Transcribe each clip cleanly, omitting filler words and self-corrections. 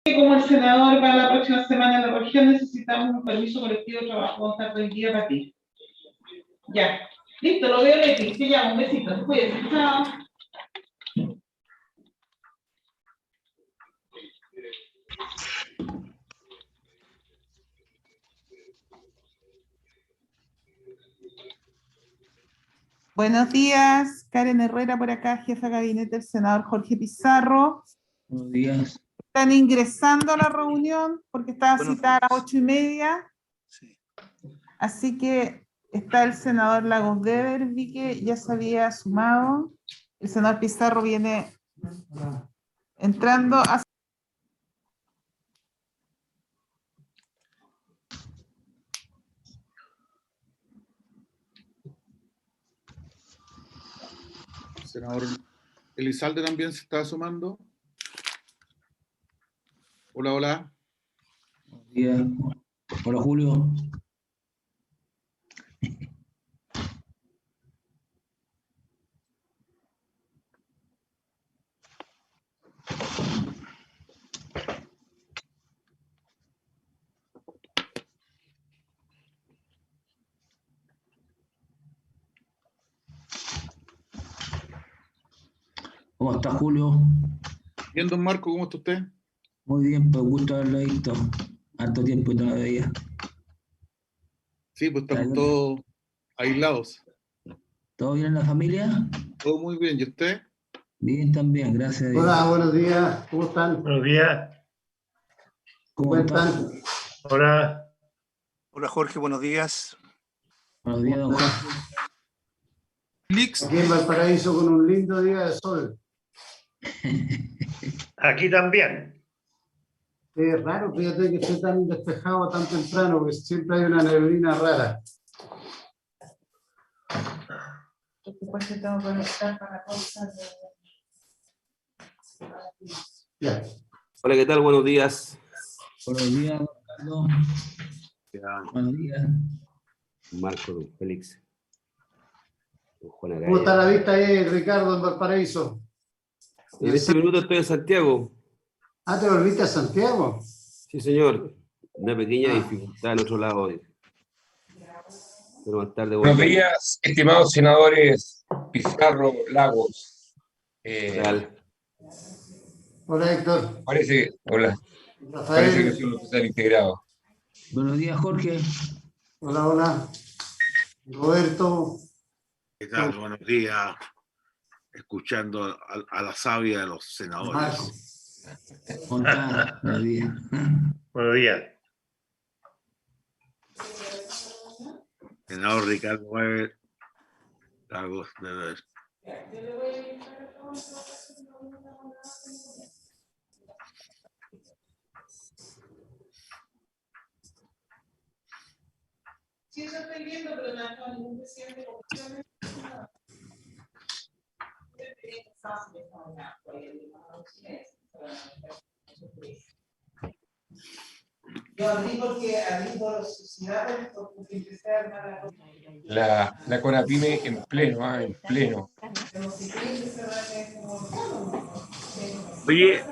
Como el senador para la próxima semana en la región necesitamos un permiso colectivo de trabajo. Vamos a estar todo el día para ti. Ya. Listo, lo veo, Leti. Te llamo. Un besito. Cuídense. Chao. Buenos días, Karen Herrera por acá, jefa de gabinete del senador Jorge Pizarro. Buenos días. Están ingresando a la reunión porque estaba citada a las 8:30. Sí. Así que está el senador Lagos Weber, vi que ya se había sumado. El senador Pizarro viene entrando a... Senador Elizalde también se está sumando. Hola, hola. Buenos días. Hola, Julio. ¿Cómo está, Julio? Bien, don Marco, ¿cómo está usted? Muy bien, pues gusto haberlo visto. Harto tiempo y no lo veía. Sí, pues estamos todos aislados. ¿Todo bien en la familia? Todo muy bien, ¿y usted? Bien también, gracias a Dios. Hola, buenos días, ¿cómo están? Buenos días. ¿Cómo están? Hola. Hola Jorge, buenos días. Buenos días, don Jorge. Aquí en Valparaíso con un lindo día de sol. Aquí también. Es raro, fíjate que esté tan despejado tan temprano, porque siempre hay una neblina rara. Después te tengo que conectar para cosas de... Ya. Hola, ¿qué tal? Buenos días. Buenos días, don Carlos. Buenos días. Marco, don Félix. Don Juan ¿Cómo está Araya. la vista ahí, Ricardo, en Valparaíso? En este minuto estoy en Santiago. Ah, ¿te volviste a Santiago? Sí, señor. Una pequeña dificultad al otro lado hoy. Pero más tarde Buenos volvemos. días, estimados senadores Pizarro, Lagos. ¿Qué tal? Hola, Héctor. Parece que Rafael. son los que están integrados. Buenos días, Jorge. Hola, hola. Roberto. ¿Qué tal? Buenos días. Escuchando a la savia de los senadores. Marco. ¿Cómo está? Buenos días. Buenos días. Senador Ricardo Weber, Lagos Weber. Sí, yo estoy viendo, pero no hay ningún presidente de comisiones. Yo abrí por sociedades, porque empecé a armar La CONAPYME en pleno, en pleno. Oye,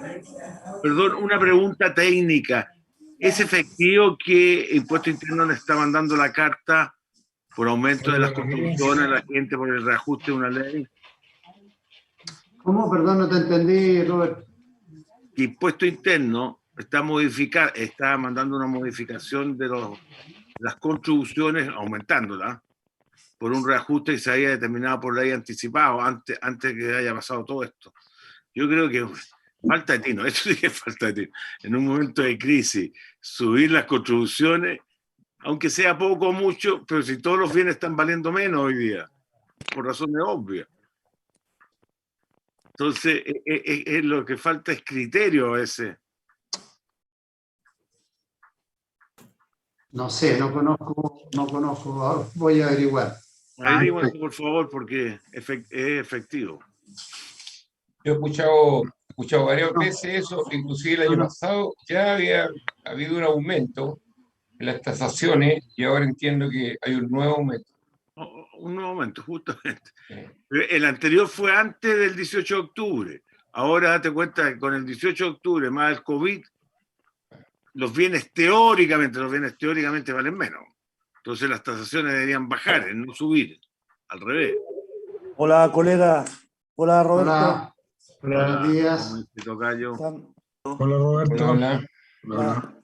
perdón, una pregunta técnica. ¿Es efectivo que Impuesto Interno le está mandando la carta por aumento de las construcciones a la gente por el reajuste de una ley? ¿Cómo? Perdón, no te entendí, Roberto. Que Impuesto Interno está mandando una modificación de las contribuciones, aumentándolas, por un reajuste que se había determinado por ley anticipado antes que haya pasado todo esto. Yo creo que falta de tino, eso sí que es falta de tino. En un momento de crisis, subir las contribuciones, aunque sea poco o mucho, pero si todos los bienes están valiendo menos hoy día, por razones obvias. Entonces, lo que falta es criterio a veces. No sé, no conozco. Ahora voy a averiguar. Averigüen, por favor, porque es efectivo. Yo he escuchado varias veces eso, inclusive el año pasado ya había habido un aumento en las tasaciones y ahora entiendo que hay un nuevo aumento. Un nuevo momento, justamente. El anterior fue antes del 18 de octubre. Ahora date cuenta que con el 18 de octubre más el COVID los bienes teóricamente valen menos. Entonces las tasaciones deberían bajar, no subir, al revés. Hola, colega. Hola, Roberto. Hola, buenos Como días. dice Tocayo. Hola Roberto. Hola.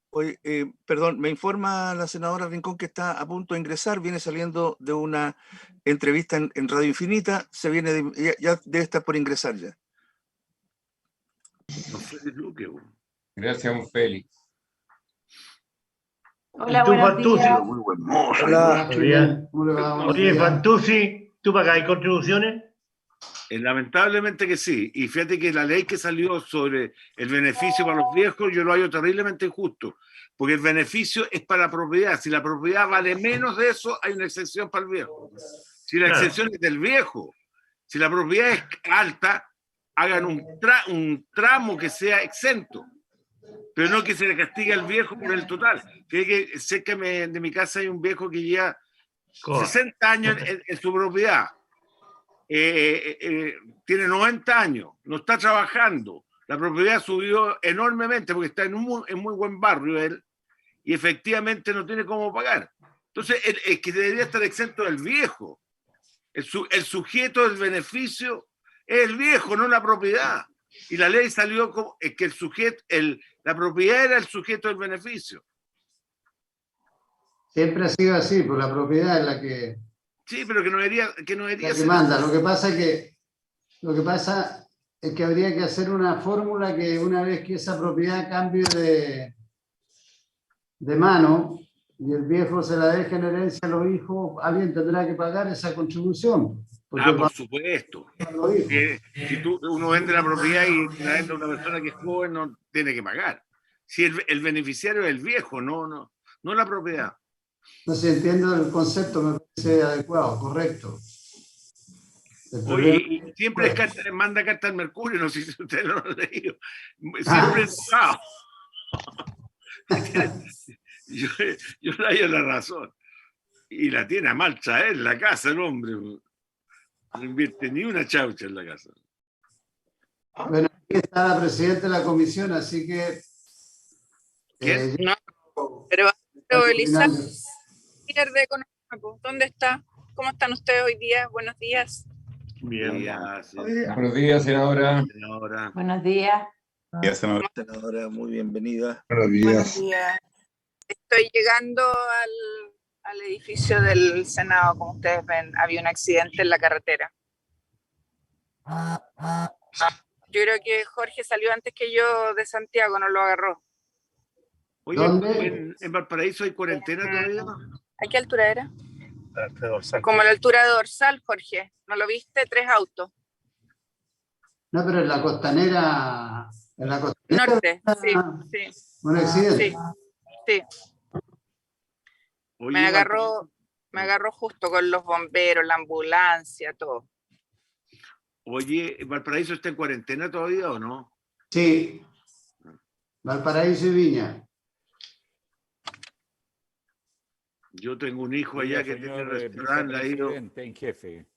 Hoy, perdón, me informa la senadora Rincón que está a punto de ingresar, viene saliendo de una entrevista en Radio Infinita, ya debe estar por ingresar ya. No fue de Luque, güey. Gracias, don Félix. Hola, ¿Y tú, buenos Fantuzzi? días. Muy buen mozo. Hola. Muy bien, ¿cómo le va? Buenos Oye, días. Fantuzzi, ¿tú pagas contribuciones? Lamentablemente que sí. Y fíjate que la ley que salió sobre el beneficio para los viejos, yo lo hallo terriblemente injusto. Porque el beneficio es para la propiedad. Si la propiedad vale menos de eso, hay una excepción para el viejo. Si la Claro. excepción es del viejo, si la propiedad es alta, hagan un tramo que sea exento. Pero no que se le castigue al viejo por el total. Fíjate que cerca de mi casa hay un viejo que lleva 60 años en su propiedad. Tiene 90 años, no está trabajando. La propiedad subió enormemente porque está en muy buen barrio él y efectivamente no tiene cómo pagar. Entonces, el que debería estar exento del viejo. El sujeto del beneficio es el viejo, no la propiedad. Y la ley salió como que la propiedad era el sujeto del beneficio. Siempre ha sido así, pues la propiedad es la que Sí, pero que no debería la que ser. manda. Lo que pasa es que habría que hacer una fórmula que una vez que esa propiedad cambie de mano y el viejo se la deje en herencia a los hijos, alguien tendrá que pagar esa contribución. Porque Por supuesto. los hijos. Si uno vende la propiedad y la vende a una persona que es joven, no tiene que pagar. Si el beneficiario es el viejo, no la propiedad. No sé, entiendo el concepto, me parece adecuado, correcto. El Oye, problema- y siempre manda carta al Mercurio, no sé si usted lo ha leído. Siempre enojado. Yo le doy la razón. Y la tiene a mal traer la casa el hombre. No invierte ni una chaucha en la casa. Bueno, aquí está la presidenta de la comisión, así que... ¿Quién? Pero Elizabeth de Económico, ¿dónde está? ¿Cómo están ustedes hoy día? Buenos días. Bien. Buenos días, senadora. Senadora. Buenos días. Senadora, muy bienvenida. Buenos Buenos días. Estoy llegando al edificio del Senado. Como ustedes ven, había un accidente en la carretera. Yo creo que Jorge salió antes que yo de Santiago, no lo agarró. Oye, ¿Dónde? ¿en Valparaíso hay cuarentena todavía? ¿A qué altura era? Como la altura de Dorsal, Jorge. ¿No lo viste? 3 autos. No, pero en la costanera... En la costanera Norte, sí. un accidente. Sí. Oye, Me agarró justo con los bomberos, la ambulancia, todo. Oye, ¿Valparaíso está en cuarentena todavía o no? Sí. Valparaíso y Viña. Yo tengo un hijo allá que tiene un restaurante, ha ido. En jefe.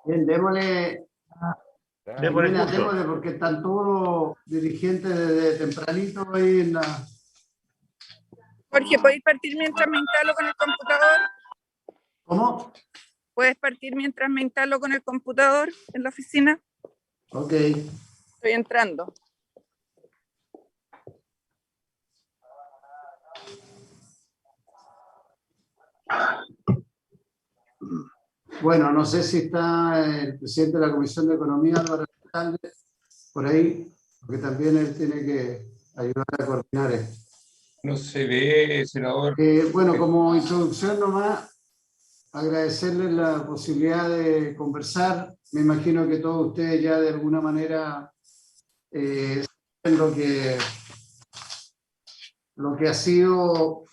Bien, démosle, Démosle curso. démosle porque están todos los dirigentes desde tempranito ahí en la... Jorge, ¿puedes partir mientras me instalo con el computador? ¿Cómo? ¿Puedes partir mientras me instalo con el computador en la oficina? Ok. Estoy entrando. Bueno, no sé si está el presidente de la Comisión de Economía, Álvaro Alcalde, por ahí, porque también él tiene que ayudar a coordinar esto. No se ve, senador. Bueno, como introducción nomás, agradecerles la posibilidad de conversar. Me imagino que todos ustedes ya de alguna manera saben lo que ha sido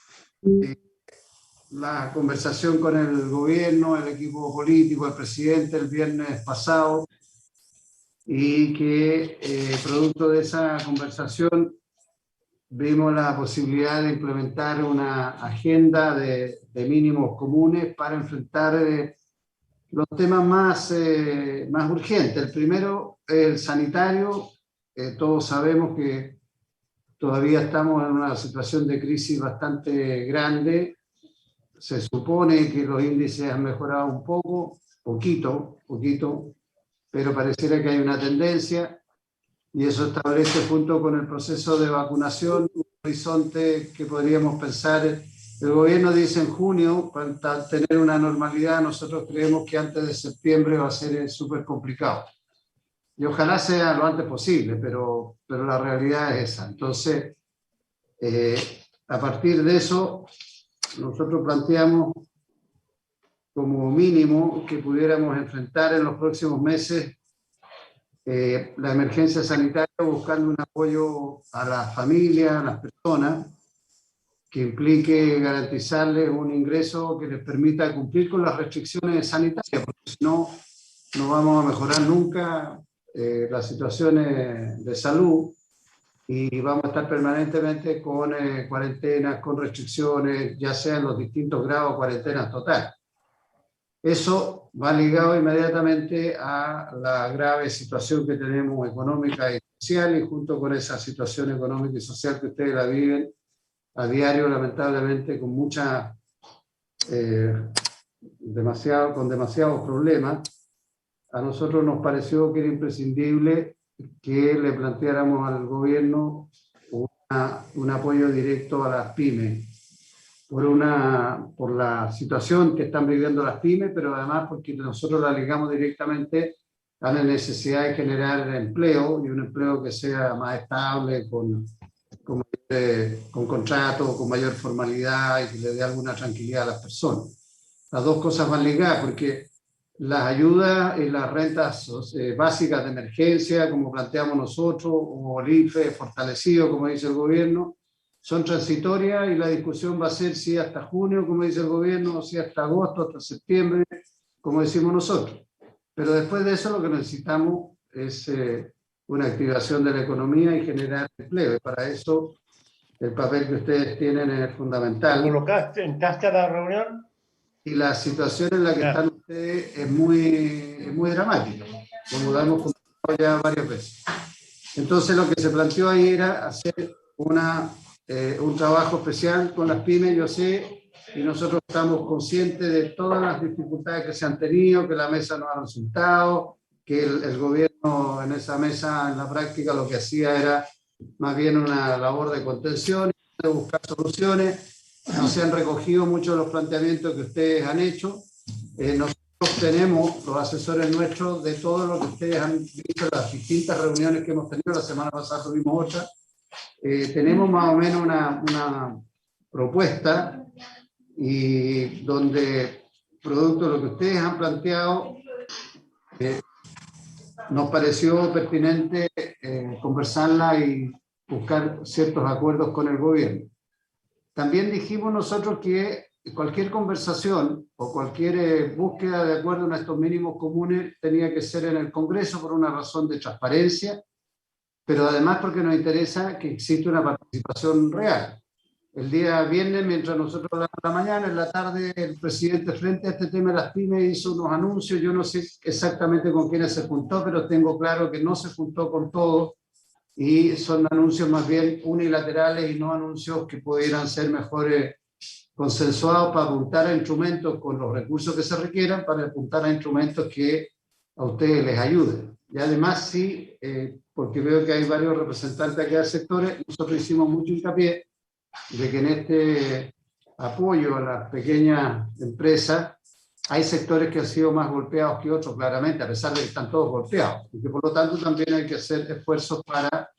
la conversación con el gobierno, el equipo político, el presidente el viernes pasado, y que producto de esa conversación vimos la posibilidad de implementar una agenda de mínimos comunes para enfrentar los temas más urgentes. El primero, el sanitario. Todos sabemos que todavía estamos en una situación de crisis bastante grande. Se supone que los índices han mejorado un poquito, pero pareciera que hay una tendencia y eso establece, junto con el proceso de vacunación, un horizonte que podríamos pensar. El gobierno dice en junio, para tener una normalidad. Nosotros creemos que antes de septiembre va a ser súper complicado. Y ojalá sea lo antes posible, pero la realidad es esa. Entonces, a partir de eso, nosotros planteamos como mínimo que pudiéramos enfrentar en los próximos meses la emergencia sanitaria, buscando un apoyo a las familias, a las personas, que implique garantizarles un ingreso que les permita cumplir con las restricciones sanitarias, porque si no, no vamos a mejorar nunca las situaciones de salud y vamos a estar permanentemente con cuarentenas, con restricciones, ya sean los distintos grados de cuarentena total. Eso va ligado inmediatamente a la grave situación que tenemos económica y social, y junto con esa situación económica y social que ustedes la viven a diario, lamentablemente, con demasiados problemas, a nosotros nos pareció que era imprescindible que le planteáramos al gobierno un apoyo directo a las pymes, por la situación que están viviendo las pymes, pero además porque nosotros la ligamos directamente a la necesidad de generar empleo, y un empleo que sea más estable, con contrato, con mayor formalidad y que le dé alguna tranquilidad a las personas. Las dos cosas van ligadas, porque las ayudas y las rentas básicas de emergencia, como planteamos nosotros, o el IFE fortalecido, como dice el gobierno, son transitorias, y la discusión va a ser si hasta junio, como dice el gobierno, o si hasta agosto, hasta septiembre, como decimos nosotros. Pero después de eso lo que necesitamos es una activación de la economía y generar empleo. Y para eso el papel que ustedes tienen es fundamental. ¿Entraste a la reunión? Y la situación en la que están ustedes es muy dramática, como lo hemos comentado ya varias veces. Entonces lo que se planteó ahí era hacer un trabajo especial con las pymes, yo sé, y nosotros estamos conscientes de todas las dificultades que se han tenido, que la mesa no ha resultado, que el gobierno en esa mesa, en la práctica, lo que hacía era más bien una labor de contención, de buscar soluciones. No se han recogido muchos de los planteamientos que ustedes han hecho. Nosotros tenemos los asesores nuestros de todo lo que ustedes han visto en las distintas reuniones que hemos tenido. La semana pasada tuvimos otra. Tenemos más o menos una propuesta, y donde, producto de lo que ustedes han planteado, nos pareció pertinente conversarla y buscar ciertos acuerdos con el gobierno. También dijimos nosotros que cualquier conversación o cualquier búsqueda de acuerdo en estos mínimos comunes tenía que ser en el Congreso, por una razón de transparencia, pero además porque nos interesa que exista una participación real. El día viernes, mientras nosotros hablamos la mañana, en la tarde el presidente, frente a este tema de las pymes, hizo unos anuncios. Yo no sé exactamente con quiénes se juntó, pero tengo claro que no se juntó con todos, y son anuncios más bien unilaterales y no anuncios que pudieran ser mejor consensuados para apuntar a instrumentos con los recursos que se requieran, para apuntar a instrumentos que a ustedes les ayuden. Y además sí, porque veo que hay varios representantes aquí del sector, nosotros hicimos mucho hincapié de que en este apoyo a las pequeñas empresas hay sectores que han sido más golpeados que otros, claramente, a pesar de que están todos golpeados, y que por lo tanto también hay que hacer esfuerzos para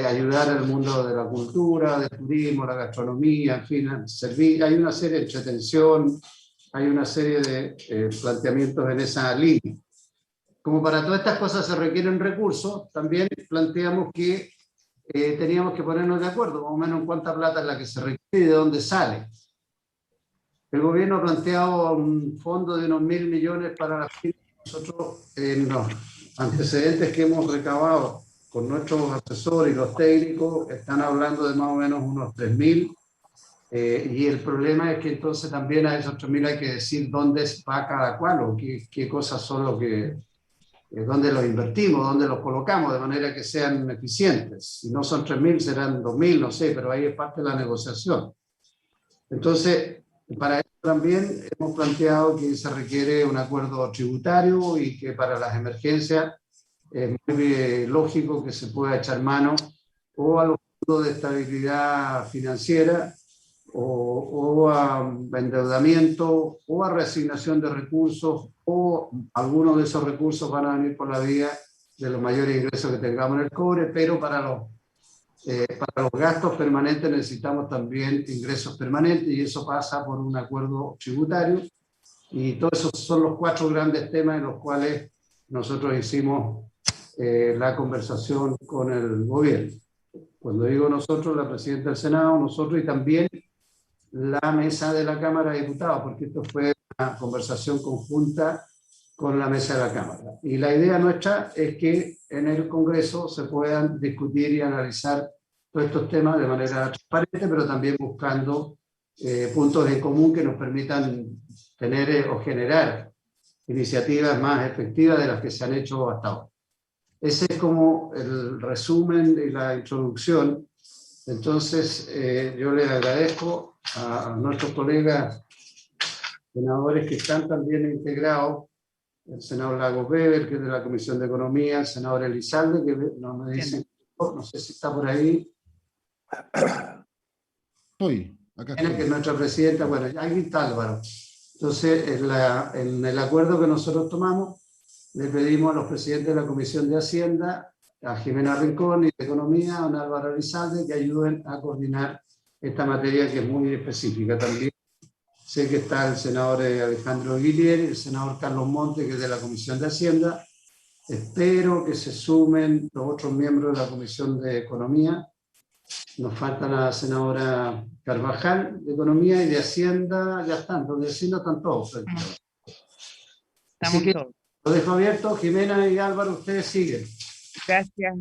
ayudar al mundo de la cultura, del turismo, la gastronomía, en fin, servir. Hay una serie de entretención, hay una serie de planteamientos en esa línea. Como para todas estas cosas se requieren recursos, también planteamos que teníamos que ponernos de acuerdo, más o menos en cuánta plata es la que se requiere y de dónde sale. El gobierno ha planteado un fondo de unos 1.000 millones para las pymes. Nosotros, en los antecedentes que hemos recabado con nuestros asesores y los técnicos, están hablando de más o menos unos 3.000. Y el problema es que entonces también a esos 3.000 hay que decir dónde va cada cual o qué cosas son lo que, dónde los invertimos, dónde los colocamos, de manera que sean eficientes. Si no son 3.000, serán 2.000, no sé, pero ahí es parte de la negociación. Entonces, para eso también hemos planteado que se requiere un acuerdo tributario y que para las emergencias es muy lógico que se pueda echar mano o a los fondos de estabilidad financiera o a endeudamiento o a reasignación de recursos, o algunos de esos recursos van a venir por la vía de los mayores ingresos que tengamos en el cobre, pero para los gastos permanentes necesitamos también ingresos permanentes, y eso pasa por un acuerdo tributario. Y todos esos son los 4 grandes temas en los cuales nosotros hicimos la conversación con el gobierno. Cuando digo nosotros, la presidenta del Senado, nosotros, y también la mesa de la Cámara de Diputados, porque esto fue una conversación conjunta con la mesa de la Cámara. Y la idea nuestra es que en el Congreso se puedan discutir y analizar todos estos temas de manera transparente, pero también buscando puntos en común que nos permitan tener o generar iniciativas más efectivas de las que se han hecho hasta ahora. Ese es como el resumen y la introducción. Entonces, yo les agradezco a nuestros colegas senadores que están también integrados, el senador Lagos Weber, que es de la Comisión de Economía, el senador Elizalde, que no me dice, no sé si está por ahí. Estoy, acá Que es estoy. nuestra presidenta, bueno, ahí está Álvaro. Entonces, en el acuerdo que nosotros tomamos, le pedimos a los presidentes de la Comisión de Hacienda, a Jimena Rincón, y de Economía, a don Álvaro Elizalde, que ayuden a coordinar esta materia que es muy específica también. Sé que está el senador Alejandro Guillier, el senador Carlos Monte, que es de la Comisión de Hacienda. Espero que se sumen los otros miembros de la Comisión de Economía. Nos falta la senadora Carvajal de Economía, y de Hacienda ya están, donde sí no están todos. Así que lo dejo abierto. Jimena y Álvaro, ustedes siguen. Gracias,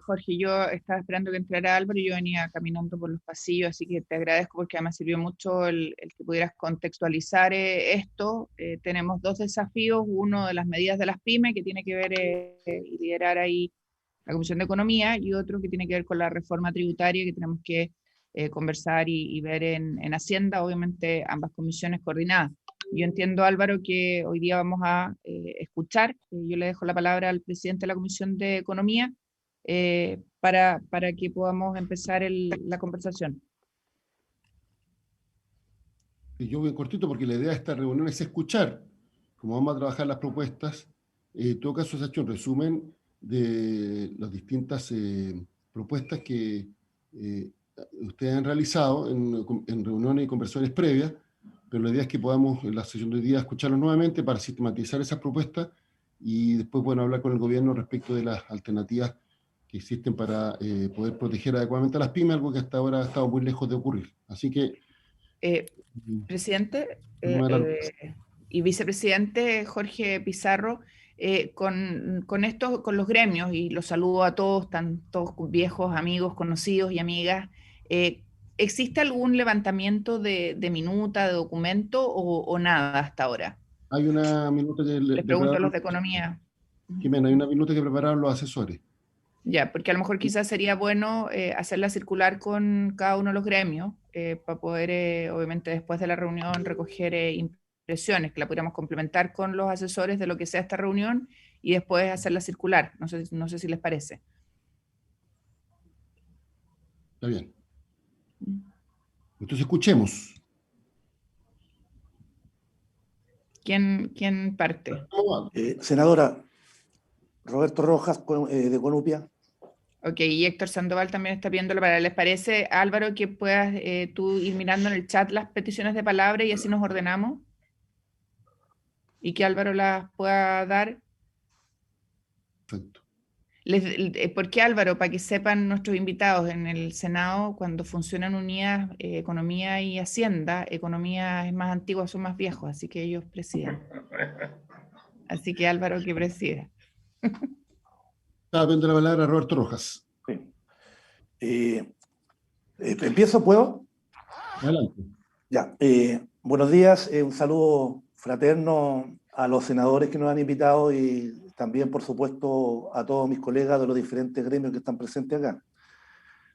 Jorge. Yo estaba esperando que entrara Álvaro y yo venía caminando por los pasillos, así que te agradezco porque además sirvió mucho el que pudieras contextualizar esto. Tenemos 2 desafíos, uno de las medidas de las pymes, que tiene que ver y liderar ahí la Comisión de Economía, y otro que tiene que ver con la reforma tributaria, que tenemos que conversar y ver en Hacienda, obviamente ambas comisiones coordinadas. Yo entiendo, Álvaro, que hoy día vamos a escuchar. Yo le dejo la palabra al presidente de la Comisión de Economía para que podamos empezar la conversación. Y yo voy cortito porque la idea de esta reunión es escuchar cómo vamos a trabajar las propuestas. En todo caso, se ha hecho un resumen de las distintas propuestas que ustedes han realizado en reuniones y conversaciones previas, pero la idea es que podamos en la sesión de hoy día escucharlos nuevamente para sistematizar esas propuestas y después, bueno, hablar con el gobierno respecto de las alternativas que existen para poder proteger adecuadamente a las pymes, algo que hasta ahora ha estado muy lejos de ocurrir. Así que... presidente y vicepresidente Jorge Pizarro, con los gremios, y los saludo a todos, tantos viejos amigos, conocidos y amigas, ¿existe algún levantamiento de minuta, de documento o nada hasta ahora? Hay una minuta que... Les pregunto a los de Economía. Jimena, hay una minuta que prepararon los asesores. Ya, porque a lo mejor quizás sería bueno hacerla circular con cada uno de los gremios para poder, obviamente, después de la reunión recoger impresiones, que la pudiéramos complementar con los asesores de lo que sea esta reunión y después hacerla circular. No sé si les parece. Está bien. Entonces escuchemos. ¿Quién parte? Senadora Roberto Rojas, de Conupia. Ok, y Héctor Sandoval también está viendo la palabra. ¿Les parece, Álvaro, que puedas tú ir mirando en el chat las peticiones de palabra y así nos ordenamos? Y que Álvaro las pueda dar. Perfecto. ¿Por qué, Álvaro? Para que sepan nuestros invitados, en el Senado, cuando funcionan unidas Economía y Hacienda, Economía es más antigua, son más viejos, así que ellos presiden. Así que Álvaro, que presida. Estaba viendo la palabra a Roberto Rojas. Sí. ¿Empiezo? ¿Puedo? Adelante. Ya, buenos días, un saludo fraterno a los senadores que nos han invitado y también, por supuesto, a todos mis colegas de los diferentes gremios que están presentes acá.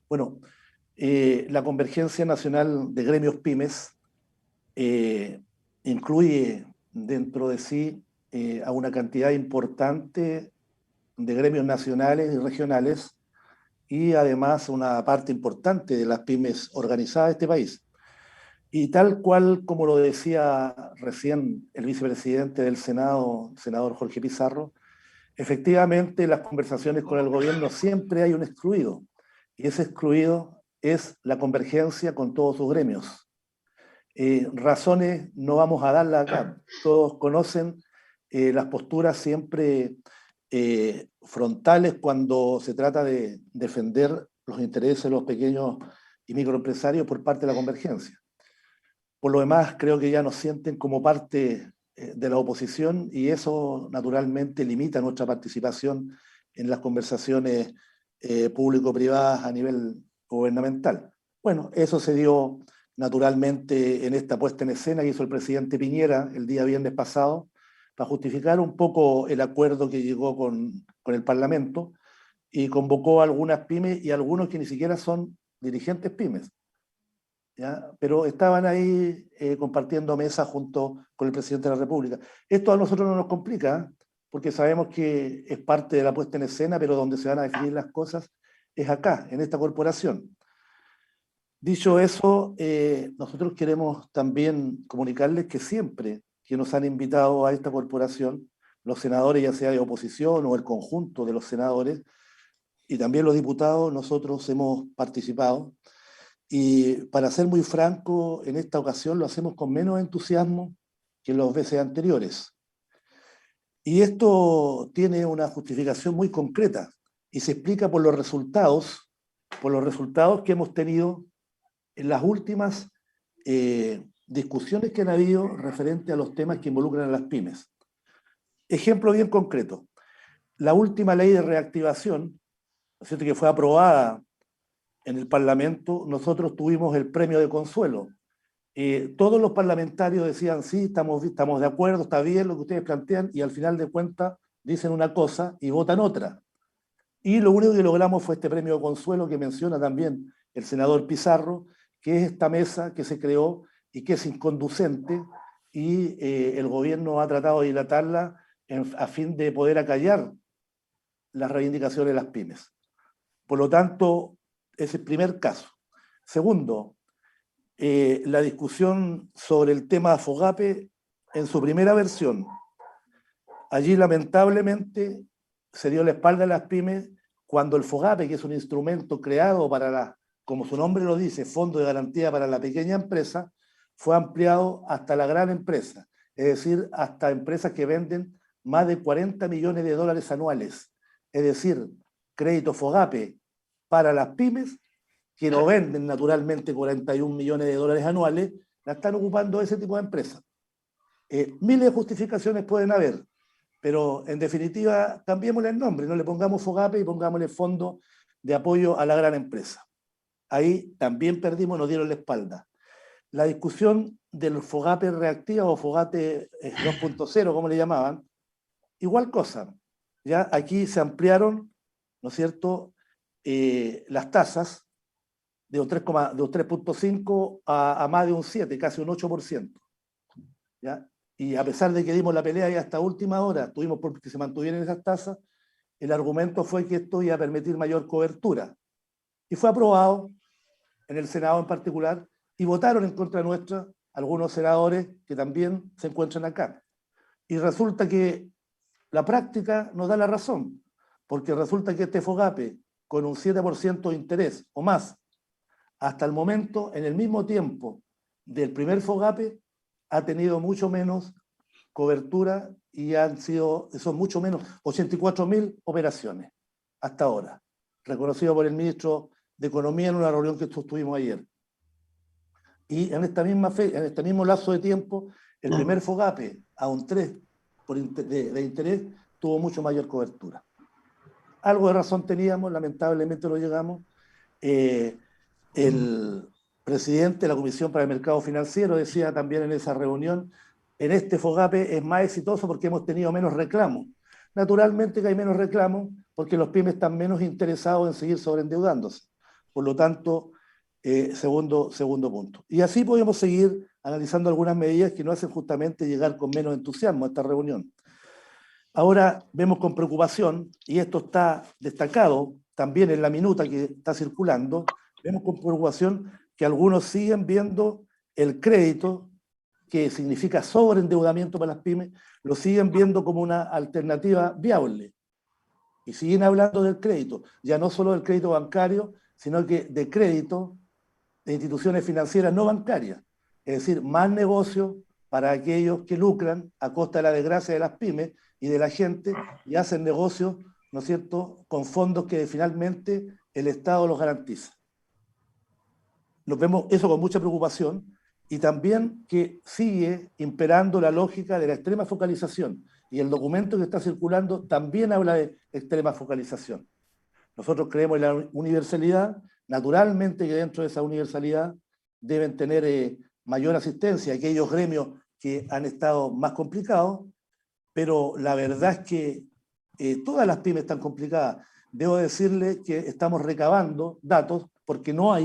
Bueno, la Convergencia Nacional de Gremios Pymes incluye dentro de sí a una cantidad importante de gremios nacionales y regionales y además una parte importante de las pymes organizadas de este país. Y tal cual como lo decía recién el vicepresidente del Senado, el senador Jorge Pizarro, efectivamente en las conversaciones con el gobierno siempre hay un excluido, y ese excluido es la convergencia con todos sus gremios. Razones no vamos a darlas acá, todos conocen las posturas siempre frontales cuando se trata de defender los intereses de los pequeños y microempresarios por parte de la convergencia. Por lo demás, creo que ya nos sienten como parte de la oposición y eso naturalmente limita nuestra participación en las conversaciones público-privadas a nivel gubernamental. Bueno, eso se dio naturalmente en esta puesta en escena que hizo el presidente Piñera el día viernes pasado para justificar un poco el acuerdo que llegó con el Parlamento y convocó a algunas pymes y a algunos que ni siquiera son dirigentes pymes, ¿ya? Pero estaban ahí compartiendo mesa junto con el presidente de la República. Esto a nosotros no nos complica, porque sabemos que es parte de la puesta en escena, pero donde se van a definir las cosas es acá, en esta corporación. Dicho eso, nosotros queremos también comunicarles que siempre que nos han invitado a esta corporación, los senadores, ya sea de oposición o el conjunto de los senadores, y también los diputados, nosotros hemos participado. Y para ser muy franco, en esta ocasión lo hacemos con menos entusiasmo que en las veces anteriores. Y esto tiene una justificación muy concreta y se explica por los resultados que hemos tenido en las últimas discusiones que han habido referente a los temas que involucran a las pymes. Ejemplo bien concreto. La última ley de reactivación, ¿no es cierto?, que fue aprobada en el Parlamento, nosotros tuvimos el premio de consuelo. Todos los parlamentarios decían, sí, estamos de acuerdo, está bien lo que ustedes plantean, y al final de cuentas dicen una cosa y votan otra. Y lo único que logramos fue este premio de consuelo que menciona también el senador Pizarro, que es esta mesa que se creó y que es inconducente, y el gobierno ha tratado de dilatarla a fin de poder acallar las reivindicaciones de las pymes. Por lo tanto, ese es el primer caso. Segundo, la discusión sobre el tema FOGAPE en su primera versión. Allí lamentablemente se dio la espalda a las pymes cuando el FOGAPE, que es un instrumento creado para como su nombre lo dice, Fondo de Garantía para la Pequeña Empresa, fue ampliado hasta la gran empresa, es decir, hasta empresas que venden más de 40 millones de dólares anuales. Es decir, crédito FOGAPE para las pymes que no venden naturalmente 41 millones de dólares anuales, la están ocupando ese tipo de empresas. Miles de justificaciones pueden haber, pero en definitiva cambiémosle el nombre, no le pongamos FOGAPE y pongámosle Fondo de Apoyo a la Gran Empresa. Ahí también perdimos, nos dieron la espalda. La discusión del FOGAPE reactiva o FOGAPE 2.0, como le llamaban, igual cosa. Ya aquí se ampliaron, ¿no es cierto?, las tasas de un 3.5 a más de un 7, casi un 8%. ¿Ya? Y a pesar de que dimos la pelea y hasta última hora tuvimos porque se mantuvieran esas tasas, el argumento fue que esto iba a permitir mayor cobertura. Y fue aprobado en el Senado en particular, y votaron en contra nuestra algunos senadores que también se encuentran acá. Y resulta que la práctica nos da la razón, porque resulta que este FOGAPE, con un 7% de interés o más, hasta el momento, en el mismo tiempo del primer FOGAPE, ha tenido mucho menos cobertura y son mucho menos, 84.000 operaciones hasta ahora, reconocido por el ministro de Economía en una reunión que tuvimos ayer. Y en en este mismo lapso de tiempo, el primer FOGAPE a un 3 de interés tuvo mucho mayor cobertura. Algo de razón teníamos, lamentablemente no llegamos. El presidente de la Comisión para el Mercado Financiero decía también en esa reunión, en este FOGAPE es más exitoso porque hemos tenido menos reclamos. Naturalmente que hay menos reclamos porque los pymes están menos interesados en seguir sobreendeudándose. Por lo tanto, segundo punto. Y así podemos seguir analizando algunas medidas que nos hacen justamente llegar con menos entusiasmo a esta reunión. Ahora vemos con preocupación, y esto está destacado también en la minuta que está circulando, vemos con preocupación que algunos siguen viendo el crédito, que significa sobreendeudamiento para las pymes, lo siguen viendo como una alternativa viable. Y siguen hablando del crédito, ya no solo del crédito bancario, sino que de crédito de instituciones financieras no bancarias. Es decir, más negocio para aquellos que lucran a costa de la desgracia de las pymes y de la gente y hacen negocios, ¿no es cierto?, con fondos que finalmente el Estado los garantiza. Nos vemos eso con mucha preocupación y también que sigue imperando la lógica de la extrema focalización y el documento que está circulando también habla de extrema focalización. Nosotros creemos en la universalidad, naturalmente que dentro de esa universalidad deben tener mayor asistencia aquellos gremios que han estado más complicados, pero la verdad es que todas las pymes están complicadas. Debo decirle que estamos recabando datos porque no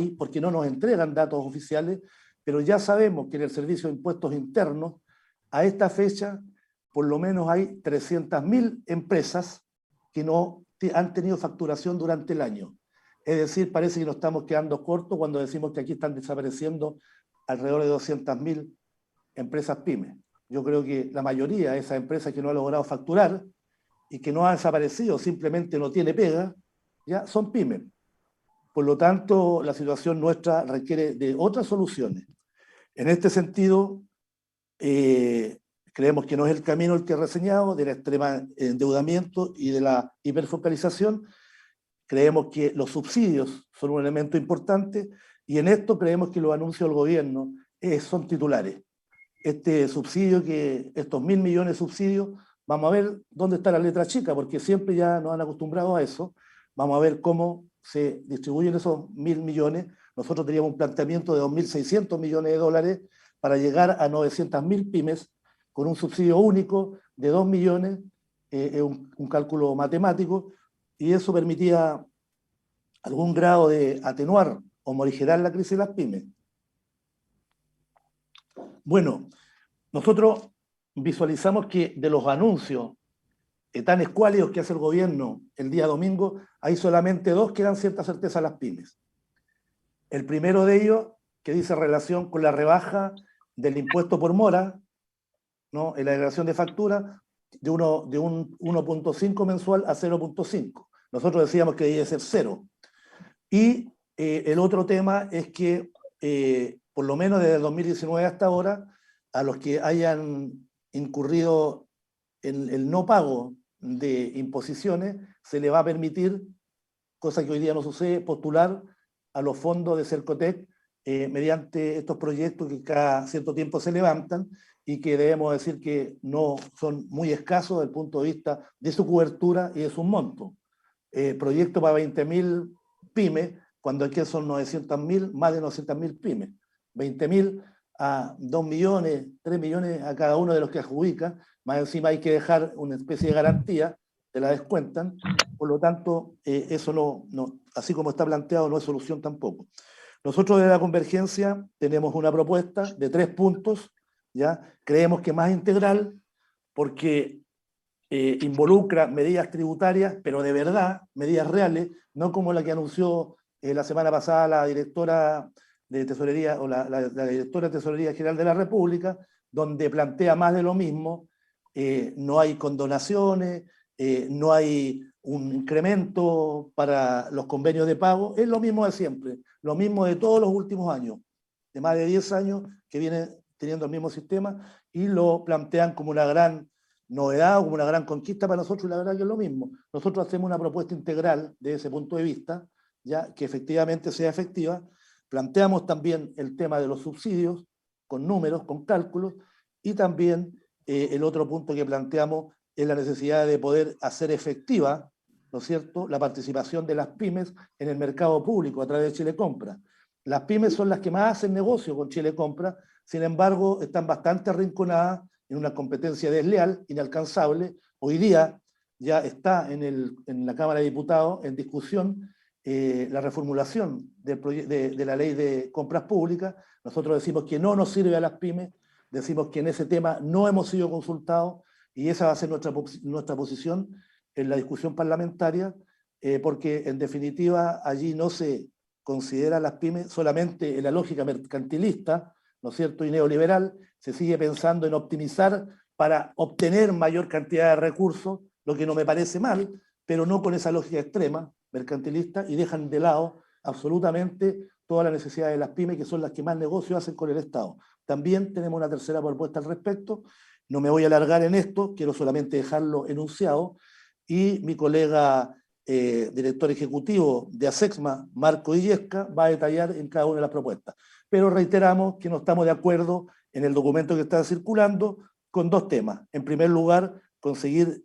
nos entregan datos oficiales, pero ya sabemos que en el Servicio de Impuestos Internos, a esta fecha, por lo menos hay 300.000 empresas que no han tenido facturación durante el año. Es decir, parece que nos estamos quedando cortos cuando decimos que aquí están desapareciendo alrededor de 200.000 empresas pymes. Yo creo que la mayoría de esas empresas que no han logrado facturar y que no han desaparecido, simplemente no tiene pega, ya son pymes. Por lo tanto, la situación nuestra requiere de otras soluciones. En este sentido, creemos que no es el camino el que he reseñado, del extrema endeudamiento y de la hiperfocalización. Creemos que los subsidios son un elemento importante y en esto creemos que los anuncios del gobierno son titulares. Este subsidio, estos 1.000 millones de subsidios, vamos a ver dónde está la letra chica, porque siempre ya nos han acostumbrado a eso. Vamos a ver cómo se distribuyen esos 1.000 millones. Nosotros teníamos un planteamiento de 2.600 millones de dólares para llegar a 900.000 pymes con un subsidio único de 2 millones, un cálculo matemático, y eso permitía algún grado de atenuar o morigerar la crisis de las pymes. Bueno, nosotros visualizamos que de los anuncios tan escuálidos que hace el gobierno el día domingo, hay solamente dos que dan cierta certeza a las pymes. El primero de ellos, que dice relación con la rebaja del impuesto por mora, ¿no?, en la declaración de factura, de un 1.5 mensual a 0.5. Nosotros decíamos que debía ser 0. Y el otro tema es que, por lo menos desde el 2019 hasta ahora, a los que hayan incurrido en el no pago de imposiciones, se le va a permitir, cosa que hoy día no sucede, postular a los fondos de Cercotec mediante estos proyectos que cada cierto tiempo se levantan y que debemos decir que no son muy escasos desde el punto de vista de su cobertura y de su monto. Proyecto para 20.000 pymes, cuando aquí son 900.000, más de 900.000 pymes. 20.000 a 2 millones, 3 millones a cada uno de los que adjudica, más encima hay que dejar una especie de garantía, te la descuentan, por lo tanto, eso no, así como está planteado, no es solución tampoco. Nosotros de la Convergencia tenemos una propuesta de 3 puntos, ¿ya? Creemos que más integral, porque involucra medidas tributarias, pero de verdad, medidas reales, no como la que anunció la semana pasada la directora de Tesorería, o la directora de Tesorería General de la República, donde plantea más de lo mismo. No hay condonaciones, no hay un incremento para los convenios de pago, es lo mismo de siempre, lo mismo de todos los últimos años, de más de 10 años que viene teniendo el mismo sistema, y lo plantean como una gran novedad o como una gran conquista para nosotros, y la verdad que es lo mismo. Nosotros hacemos una propuesta integral de ese punto de vista, ya que efectivamente sea efectiva. Planteamos también el tema de los subsidios, con números, con cálculos, y también el otro punto que planteamos es la necesidad de poder hacer efectiva, ¿no es cierto?, la participación de las pymes en el mercado público a través de Chile Compra. Las pymes son las que más hacen negocio con Chile Compra, sin embargo, están bastante arrinconadas en una competencia desleal, inalcanzable. Hoy día ya está en la Cámara de Diputados en discusión la reformulación de la ley de compras públicas. Nosotros decimos que no nos sirve a las pymes, decimos que en ese tema no hemos sido consultados y esa va a ser nuestra posición en la discusión parlamentaria, porque en definitiva allí no se considera a las pymes solamente en la lógica mercantilista, ¿no es cierto?, y neoliberal. Se sigue pensando en optimizar para obtener mayor cantidad de recursos, lo que no me parece mal, pero no con esa lógica extrema mercantilista, y dejan de lado absolutamente todas las necesidades de las pymes, que son las que más negocios hacen con el Estado. También tenemos una tercera propuesta al respecto. No me voy a alargar en esto, quiero solamente dejarlo enunciado, y mi colega director ejecutivo de ASEXMA, Marco Illesca, va a detallar en cada una de las propuestas. Pero reiteramos que no estamos de acuerdo en el documento que está circulando con dos temas. En primer lugar, conseguir,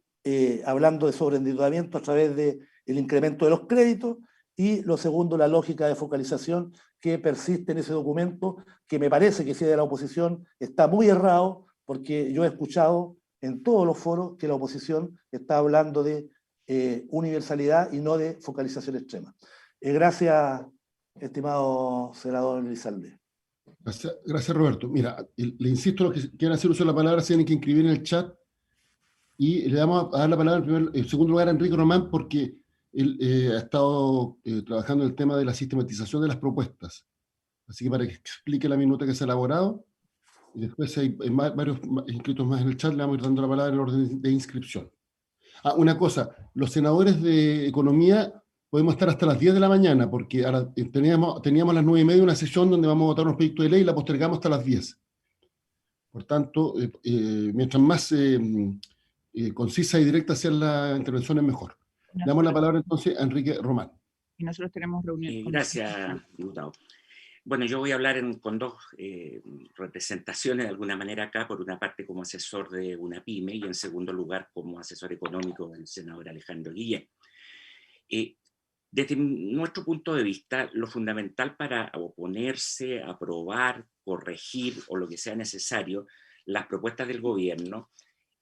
hablando de sobreendeudamiento a través del incremento de los créditos, y lo segundo, la lógica de focalización que persiste en ese documento, que me parece que si es de la oposición está muy errado, porque yo he escuchado en todos los foros que la oposición está hablando de universalidad y no de focalización extrema. Gracias, estimado senador Elizalde. Gracias, Roberto. Mira, le insisto, los que quieran hacer uso de la palabra se tienen que inscribir en el chat, y le vamos a dar la palabra en segundo lugar a Enrique Román, porque él ha estado trabajando en el tema de la sistematización de las propuestas. Así que para que explique la minuta que se ha elaborado, y después hay varios inscritos más en el chat, le vamos a ir dando la palabra en el orden de inscripción. Una cosa, los senadores de Economía podemos estar hasta las 10 de la mañana, porque teníamos a las 9:30 una sesión donde vamos a votar unos proyectos de ley y la postergamos hasta las 10. Por tanto, mientras más concisa y directa sea la intervención, es mejor. Le damos la palabra entonces a Enrique Román. Y nosotros tenemos reunión. Gracias, diputado. Bueno, yo voy a hablar con dos representaciones de alguna manera acá, por una parte como asesor de una pyme y en segundo lugar como asesor económico del senador Alejandro Guillén. Desde nuestro punto de vista, lo fundamental para oponerse, aprobar, corregir o lo que sea necesario las propuestas del gobierno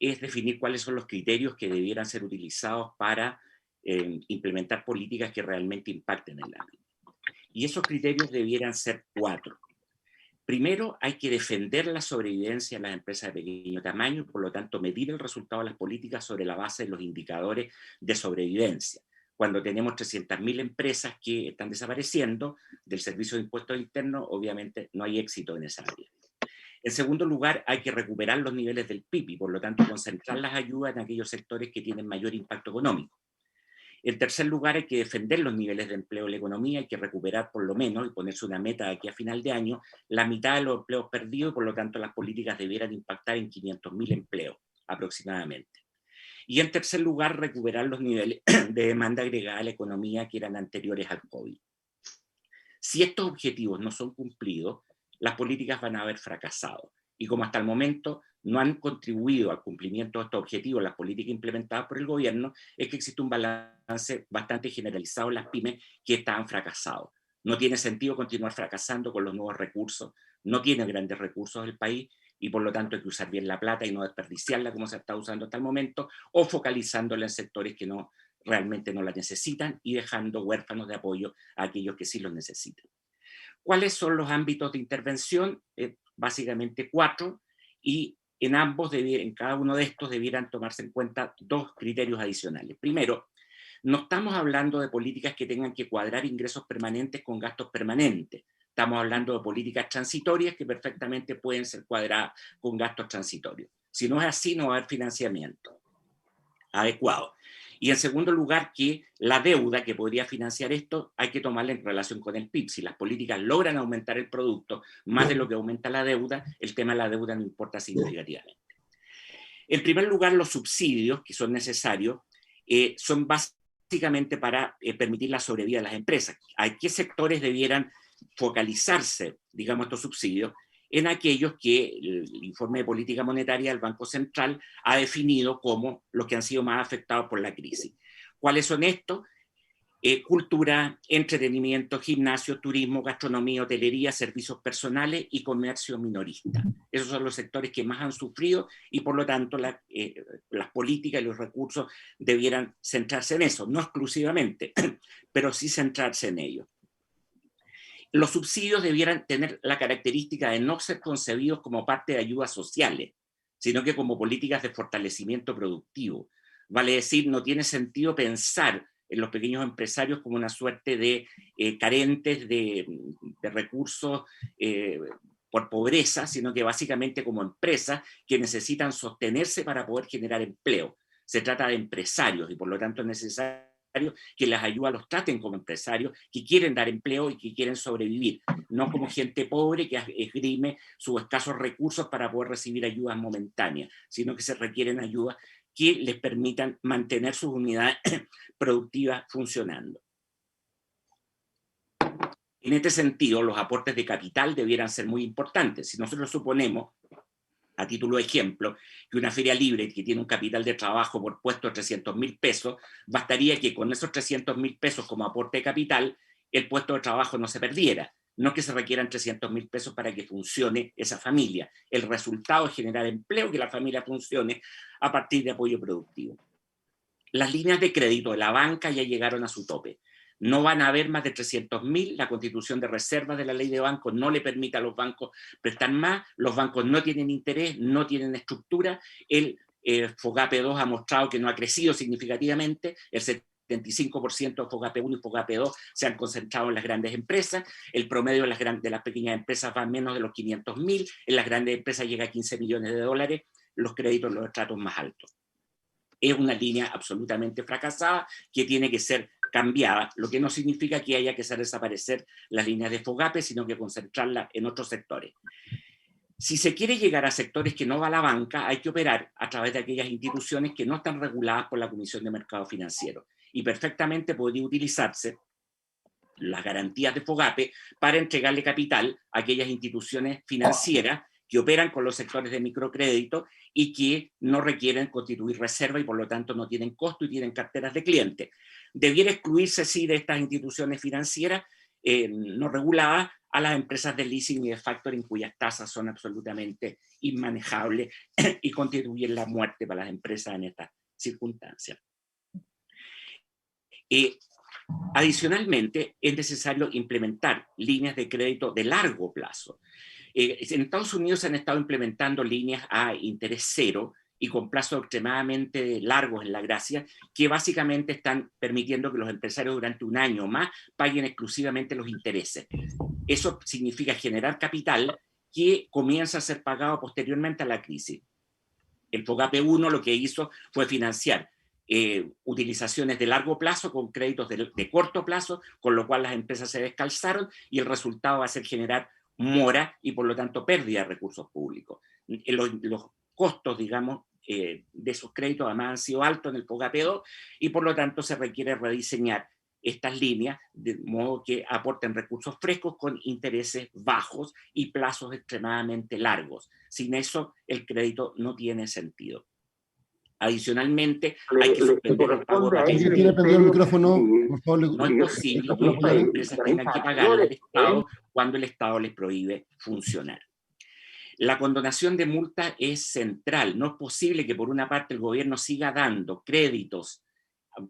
es definir cuáles son los criterios que debieran ser utilizados para implementar políticas que realmente impacten en el ámbito. Y esos criterios debieran ser 4. Primero, hay que defender la sobrevivencia de las empresas de pequeño tamaño, por lo tanto, medir el resultado de las políticas sobre la base de los indicadores de sobrevivencia. Cuando tenemos 300.000 empresas que están desapareciendo del Servicio de Impuestos Internos, obviamente no hay éxito en esa área. En segundo lugar, hay que recuperar los niveles del PIB y, por lo tanto, concentrar las ayudas en aquellos sectores que tienen mayor impacto económico. En tercer lugar, hay que defender los niveles de empleo en la economía, hay que recuperar por lo menos, y ponerse una meta de aquí a final de año, la mitad de los empleos perdidos, y por lo tanto las políticas debieran impactar en 500.000 empleos aproximadamente. Y en tercer lugar, recuperar los niveles de demanda agregada a la economía que eran anteriores al COVID. Si estos objetivos no son cumplidos, las políticas van a haber fracasado. Y como hasta el momento no han contribuido al cumplimiento de estos objetivos las políticas implementadas por el gobierno, es que existe un balance bastante generalizado en las pymes que están fracasados. No tiene sentido continuar fracasando con los nuevos recursos, no tiene grandes recursos el país y por lo tanto hay que usar bien la plata y no desperdiciarla como se está usando hasta el momento, o focalizándola en sectores que realmente no la necesitan y dejando huérfanos de apoyo a aquellos que sí los necesitan. ¿Cuáles son los ámbitos de intervención? Básicamente 4, y en cada uno de estos debieran tomarse en cuenta 2 criterios adicionales. Primero, no estamos hablando de políticas que tengan que cuadrar ingresos permanentes con gastos permanentes. Estamos hablando de políticas transitorias que perfectamente pueden ser cuadradas con gastos transitorios. Si no es así, no va a haber financiamiento adecuado. Y en segundo lugar, que la deuda que podría financiar esto hay que tomarla en relación con el PIB. Si las políticas logran aumentar el producto más de lo que aumenta la deuda, el tema de la deuda no importa significativamente. En primer lugar, los subsidios que son necesarios son básicamente para permitir la sobrevida de las empresas. ¿A qué sectores debieran focalizarse, digamos, estos subsidios? En aquellos que el informe de política monetaria del Banco Central ha definido como los que han sido más afectados por la crisis. ¿Cuáles son estos? cultura, entretenimiento, gimnasio, turismo, gastronomía, hotelería, servicios personales y comercio minorista. Esos son los sectores que más han sufrido y por lo tanto las políticas y los recursos debieran centrarse en eso, no exclusivamente, pero sí centrarse en ello. Los subsidios debieran tener la característica de no ser concebidos como parte de ayudas sociales, sino que como políticas de fortalecimiento productivo. Vale decir, no tiene sentido pensar en los pequeños empresarios como una suerte de carentes de recursos por pobreza, sino que básicamente como empresas que necesitan sostenerse para poder generar empleo. Se trata de empresarios y por lo tanto es necesario que las ayudas los traten como empresarios que quieren dar empleo y que quieren sobrevivir, no como gente pobre que esgrime sus escasos recursos para poder recibir ayudas momentáneas, sino que se requieren ayudas que les permitan mantener sus unidades productivas funcionando. En este sentido, los aportes de capital debieran ser muy importantes. Si nosotros suponemos, a título de ejemplo, que una feria libre que tiene un capital de trabajo por puesto de 300.000 pesos, bastaría que con esos 300.000 pesos como aporte de capital, el puesto de trabajo no se perdiera. No que se requieran 300.000 pesos para que funcione esa familia. El resultado es generar empleo, que la familia funcione a partir de apoyo productivo. Las líneas de crédito de la banca ya llegaron a su tope. No van a haber más de 300.000, la constitución de reservas de la ley de bancos no le permite a los bancos prestar más, los bancos no tienen interés, no tienen estructura, el FOGAPE 2 ha mostrado que no ha crecido significativamente, el 75% de FOGAPE 1 y FOGAPE 2 se han concentrado en las grandes empresas, el promedio de las pequeñas empresas va a menos de los 500.000, en las grandes empresas llega a 15 millones de dólares, los créditos, los estratos más altos. Es una línea absolutamente fracasada que tiene que ser cambiada, lo que no significa que haya que hacer desaparecer las líneas de FOGAPE, sino que concentrarlas en otros sectores. Si se quiere llegar a sectores que no va la banca, hay que operar a través de aquellas instituciones que no están reguladas por la Comisión de Mercado Financiero. Y perfectamente podría utilizarse las garantías de FOGAPE para entregarle capital a aquellas instituciones financieras que operan con los sectores de microcrédito y que no requieren constituir reserva y por lo tanto no tienen costo y tienen carteras de clientes. Debiera excluirse, sí, de estas instituciones financieras no reguladas a las empresas de leasing y de factoring cuyas tasas son absolutamente inmanejables y constituyen la muerte para las empresas en estas circunstancias. Adicionalmente, es necesario implementar líneas de crédito de largo plazo. En Estados Unidos se han estado implementando líneas a interés cero y con plazos extremadamente largos en la gracia, que básicamente están permitiendo que los empresarios durante un año o más paguen exclusivamente los intereses. Eso significa generar capital que comienza a ser pagado posteriormente a la crisis. El FOGAPE 1 lo que hizo fue financiar utilizaciones de largo plazo con créditos de corto plazo, con lo cual las empresas se descalzaron y el resultado va a ser generar mora y por lo tanto pérdida de recursos públicos. Los costos, digamos, de esos créditos además han sido altos en el FOGAPE 2 y por lo tanto se requiere rediseñar estas líneas de modo que aporten recursos frescos con intereses bajos y plazos extremadamente largos. Sin eso el crédito no tiene sentido. Adicionalmente, hay que suspender el pago de ¿Alguien quiere prender el micrófono? Por favor, no es posible que estas empresas tengan que pagarle al Estado cuando el Estado les prohíbe funcionar. La condonación de multas es central. No es posible que por una parte el gobierno siga dando créditos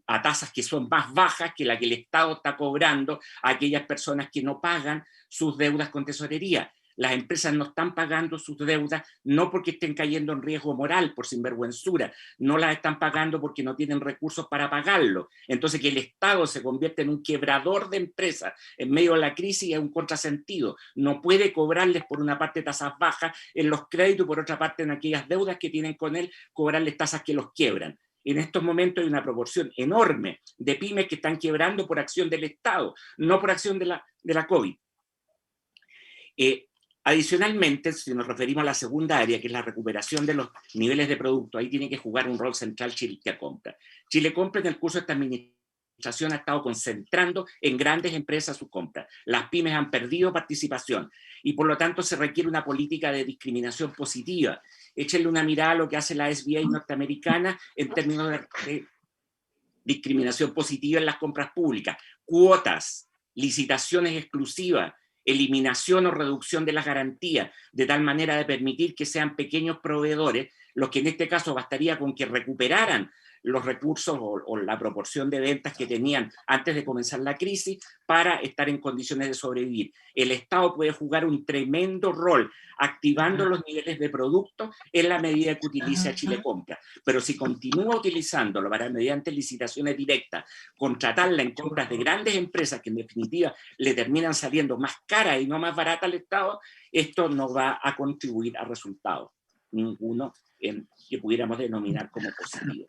a tasas que son más bajas que la que el Estado está cobrando a aquellas personas que no pagan sus deudas con tesorería. Las empresas no están pagando sus deudas no porque estén cayendo en riesgo moral por sinvergüenzura, no las están pagando porque no tienen recursos para pagarlo. Entonces que el Estado se convierta en un quebrador de empresas en medio de la crisis es un contrasentido. No puede cobrarles por una parte tasas bajas en los créditos y por otra parte en aquellas deudas que tienen con él cobrarles tasas que los quiebran. En estos momentos hay una proporción enorme de pymes que están quebrando por acción del Estado, no por acción de la COVID. Adicionalmente, si nos referimos a la segunda área, que es la recuperación de los niveles de producto, ahí tiene que jugar un rol central Chile Compra. Chile Compra en el curso de esta administración ha estado concentrando en grandes empresas sus compras. Las pymes han perdido participación y por lo tanto se requiere una política de discriminación positiva. Échenle una mirada a lo que hace la SBA norteamericana en términos discriminación positiva en las compras públicas, cuotas, licitaciones exclusivas, eliminación o reducción de las garantías, de tal manera de permitir que sean pequeños proveedores, los que en este caso bastaría con que recuperaran los recursos o la proporción de ventas que tenían antes de comenzar la crisis para estar en condiciones de sobrevivir. El Estado puede jugar un tremendo rol activando los niveles de producto en la medida que utilice a Chile Compra, pero si continúa utilizándolo para mediante licitaciones directas, contratarla en compras de grandes empresas que en definitiva le terminan saliendo más cara y no más barata al Estado, esto no va a contribuir a resultados, ninguno que pudiéramos denominar como positivo.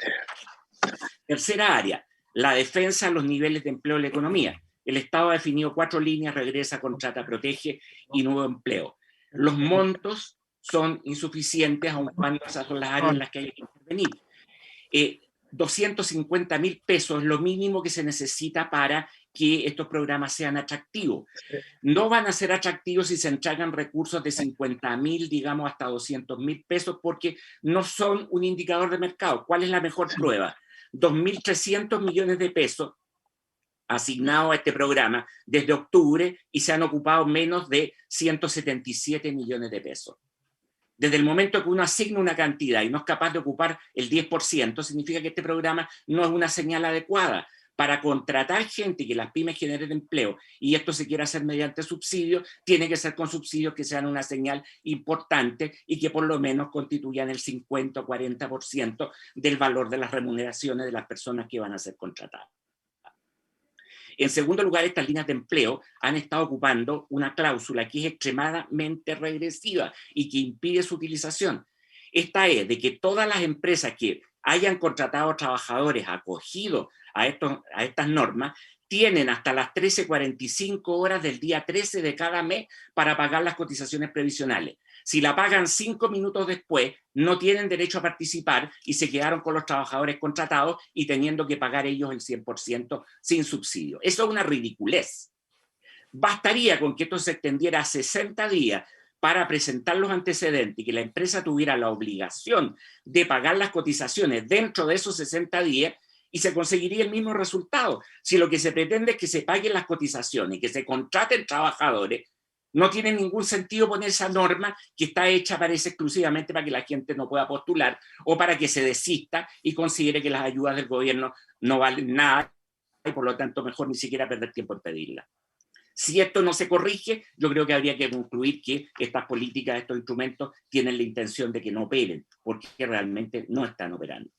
Tercera área, la defensa de los niveles de empleo en la economía. El Estado ha definido 4 líneas: regresa, contrata, protege y nuevo empleo. Los montos son insuficientes, aun cuando esas son las áreas en las que hay que intervenir. 250.000 pesos es lo mínimo que se necesita para que estos programas sean atractivos. No van a ser atractivos si se entregan recursos de 50.000, digamos, hasta 200.000 pesos, porque no son un indicador de mercado. ¿Cuál es la mejor prueba? 2.300 millones de pesos asignados a este programa desde octubre y se han ocupado menos de 177 millones de pesos. Desde el momento que uno asigna una cantidad y no es capaz de ocupar el 10%, significa que este programa no es una señal adecuada. Para contratar gente y que las pymes generen empleo, y esto se quiere hacer mediante subsidios, tiene que ser con subsidios que sean una señal importante y que por lo menos constituyan el 50 o 40% del valor de las remuneraciones de las personas que van a ser contratadas. En segundo lugar, estas líneas de empleo han estado ocupando una cláusula que es extremadamente regresiva y que impide su utilización. Esta es de que todas las empresas que hayan contratado trabajadores acogidos a estas normas tienen hasta las 13:45 horas del día 13 de cada mes para pagar las cotizaciones previsionales. Si la pagan 5 minutos después, no tienen derecho a participar y se quedaron con los trabajadores contratados y teniendo que pagar ellos el 100% sin subsidio. Eso es una ridiculez. Bastaría con que esto se extendiera a 60 días para presentar los antecedentes y que la empresa tuviera la obligación de pagar las cotizaciones dentro de esos 60 días y se conseguiría el mismo resultado. Si lo que se pretende es que se paguen las cotizaciones y que se contraten trabajadores, no tiene ningún sentido poner esa norma que está hecha, parece, exclusivamente para que la gente no pueda postular o para que se desista y considere que las ayudas del gobierno no valen nada y por lo tanto mejor ni siquiera perder tiempo en pedirlas. Si esto no se corrige, yo creo que habría que concluir que estas políticas, estos instrumentos, tienen la intención de que no operen, porque realmente no están operando.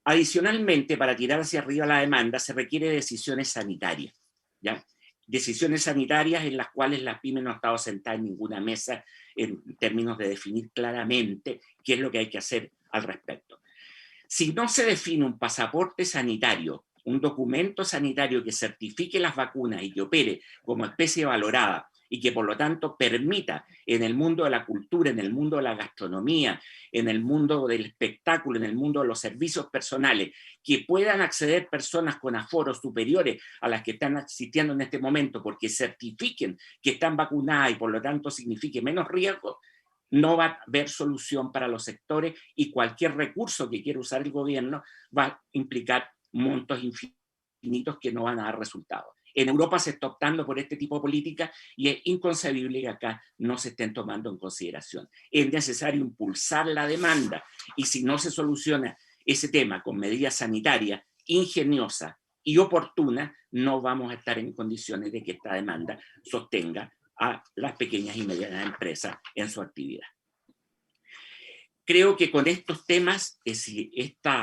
Adicionalmente, para tirar hacia arriba la demanda, se requiere decisiones sanitarias, ¿ya? Decisiones sanitarias en las cuales las pymes no han estado sentadas en ninguna mesa en términos de definir claramente qué es lo que hay que hacer al respecto. Si no se define un pasaporte sanitario, un documento sanitario que certifique las vacunas y que opere como especie valorada y que por lo tanto permita en el mundo de la cultura, en el mundo de la gastronomía, en el mundo del espectáculo, en el mundo de los servicios personales, que puedan acceder personas con aforos superiores a las que están asistiendo en este momento porque certifiquen que están vacunadas y por lo tanto signifique menos riesgo, no va a haber solución para los sectores y cualquier recurso que quiera usar el gobierno va a implicar montos infinitos que no van a dar resultados. En Europa se está optando por este tipo de política y es inconcebible que acá no se estén tomando en consideración. Es necesario impulsar la demanda y si no se soluciona ese tema con medidas sanitarias ingeniosas y oportunas, no vamos a estar en condiciones de que esta demanda sostenga a las pequeñas y medianas empresas en su actividad. Creo que con estos temas, si estos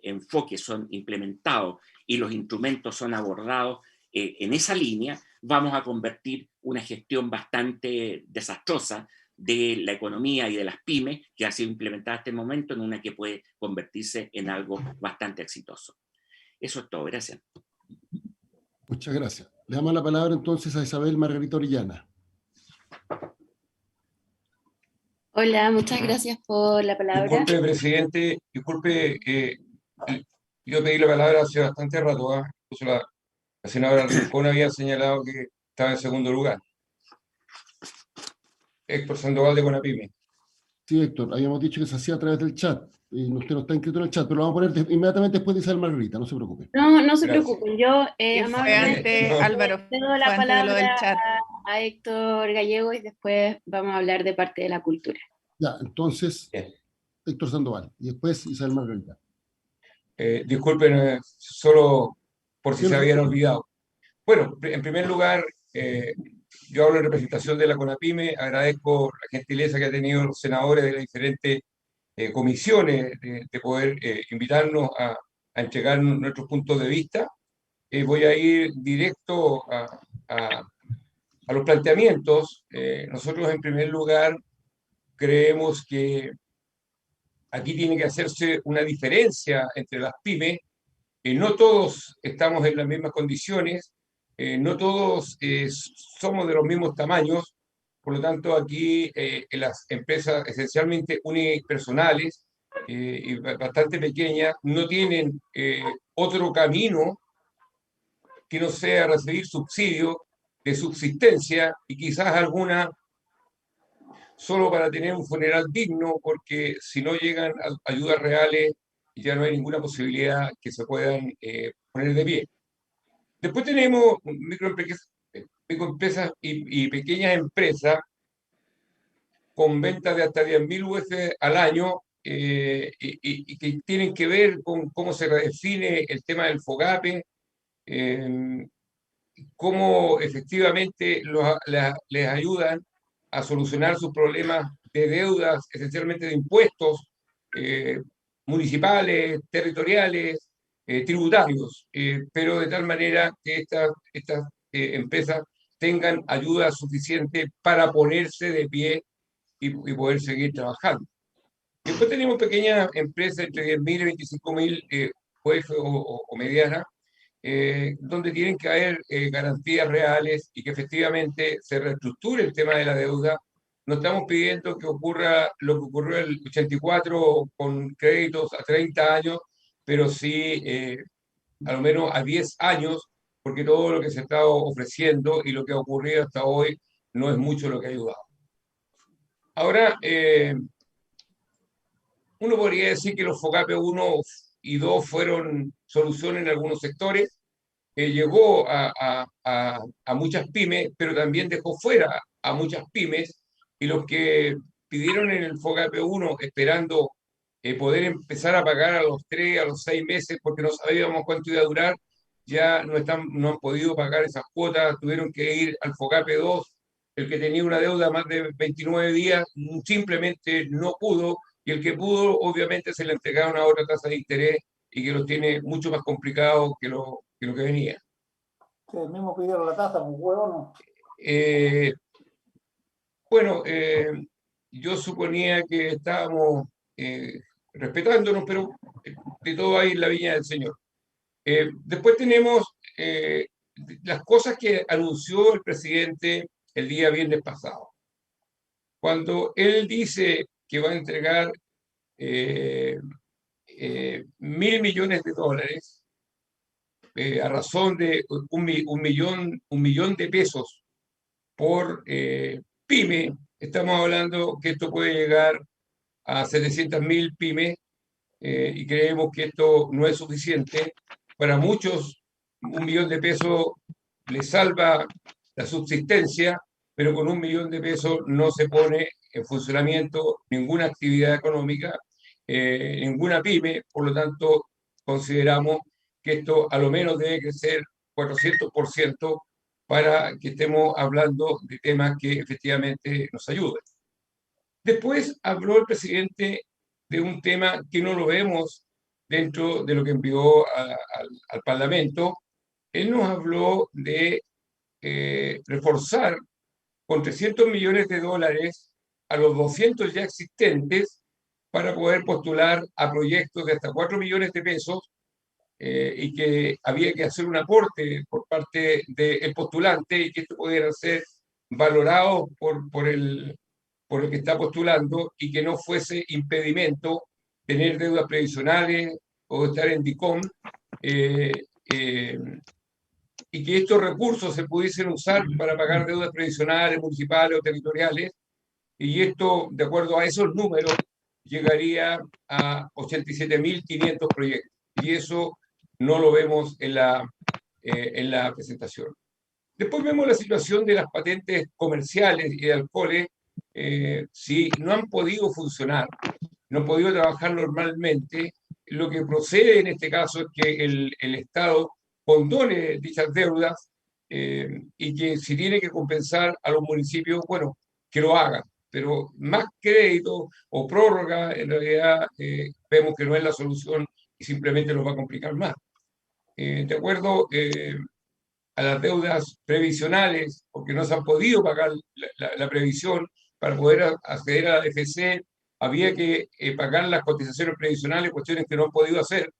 enfoques son implementados y los instrumentos son abordados en esa línea, vamos a convertir una gestión bastante desastrosa de la economía y de las pymes que ha sido implementada hasta el momento en una que puede convertirse en algo bastante exitoso. Eso es todo, gracias. Muchas gracias. Le damos la palabra entonces a Isabel Margarita Orellana. Hola, muchas gracias por la palabra. Disculpe, presidente, disculpe, yo pedí la palabra hace bastante rato, ¿eh? La senadora Rincón había señalado que estaba en segundo lugar. Héctor Sandoval de Conapyme. Sí, Héctor, habíamos dicho que se hacía a través del chat. Usted no está inscrito en el chat, pero lo vamos a poner inmediatamente después de Isabel Margarita, no se preocupe. No se Gracias. preocupen, yo Que fue amablemente antes, Álvaro, cedo fue la antes de lo del palabra chat. a Héctor Gallego y después vamos a hablar de parte de la cultura. Ya, entonces, Bien. Héctor Sandoval, y después Isabel Margarita. Disculpen, solo por si Sí, se no se habían preocupe. olvidado. Bueno, en primer lugar, yo hablo en representación de la CONAPYME, agradezco la gentileza que han tenido los senadores de las diferentes comisiones de poder invitarnos a entregar nuestros puntos de vista. Voy a ir directo a los planteamientos. Nosotros, en primer lugar, creemos que aquí tiene que hacerse una diferencia entre las pymes. No todos estamos en las mismas condiciones, no todos somos de los mismos tamaños, por lo tanto aquí en las empresas esencialmente unipersonales y bastante pequeñas no tienen otro camino que no sea recibir subsidios de subsistencia y quizás alguna solo para tener un funeral digno, porque si no llegan ayudas reales ya no hay ninguna posibilidad que se puedan poner de pie. Después tenemos microempresas y pequeñas empresas con ventas de hasta 10.000 UF al año y que tienen que ver con cómo se redefine el tema del FOGAPE, cómo efectivamente les ayudan a solucionar sus problemas de deudas, esencialmente de impuestos municipales, territoriales, tributarios, pero de tal manera que estas empresas tengan ayuda suficiente para ponerse de pie y poder seguir trabajando. Después tenemos pequeñas empresas entre 10.000 y 25.000 UF o medianas, donde tienen que haber garantías reales y que efectivamente se reestructure el tema de la deuda. No estamos pidiendo que ocurra lo que ocurrió en el 84 con créditos a 30 años, pero sí a lo menos a 10 años, porque todo lo que se está ofreciendo y lo que ha ocurrido hasta hoy no es mucho lo que ha ayudado. Ahora, uno podría decir que los FOGAPE 1 y 2 fueron soluciones en algunos sectores, llegó a muchas pymes, pero también dejó fuera a muchas pymes, y los que pidieron en el FOGAPE 1 esperando poder empezar a pagar a los 3, a los 6 meses, porque no sabíamos cuánto iba a durar, ya no han podido pagar esas cuotas, tuvieron que ir al FOGAPE 2, el que tenía una deuda más de 29 días simplemente no pudo, y el que pudo obviamente se le entregaron a otra tasa de interés y que los tiene mucho más complicado que lo que venía. Sí, el mismo pidieron la tasa, un huevo, ¿no? Bueno, yo suponía que estábamos respetándonos, pero de todo hay en la viña del Señor. Después tenemos las cosas que anunció el presidente el día viernes pasado. Cuando él dice que va a entregar $1.000 millones a razón de un millón de pesos por pyme, estamos hablando que esto puede llegar a 700.000 pymes y creemos que esto no es suficiente. Para muchos, $1 millón de pesos les salva la subsistencia, pero con $1 millón de pesos no se pone en funcionamiento ninguna actividad económica, ninguna pyme, por lo tanto consideramos que esto a lo menos debe crecer 400% para que estemos hablando de temas que efectivamente nos ayuden. Después habló el presidente de un tema que no lo vemos dentro de lo que envió al Parlamento. Él nos habló de reforzar con $300 millones a los 200 ya existentes para poder postular a proyectos de hasta 4 millones de pesos y que había que hacer un aporte por parte del postulante y que esto pudiera ser valorado por el que está postulando y que no fuese impedimento tener deudas previsionales o estar en DICOM y que estos recursos se pudiesen usar para pagar deudas previsionales, municipales o territoriales. Y esto, de acuerdo a esos números, llegaría a 87.500 proyectos. Y eso no lo vemos en la presentación. Después vemos la situación de las patentes comerciales y de alcoholes. Si no han podido funcionar, no han podido trabajar normalmente, lo que procede en este caso es que el Estado condone dichas deudas y que si tiene que compensar a los municipios, bueno, que lo haga. Pero más crédito o prórroga, en realidad vemos que no es la solución y simplemente nos va a complicar más. De acuerdo a las deudas previsionales, porque no se han podido pagar la previsión para poder acceder a la AFC, había que pagar las cotizaciones previsionales, cuestiones que no han podido hacer,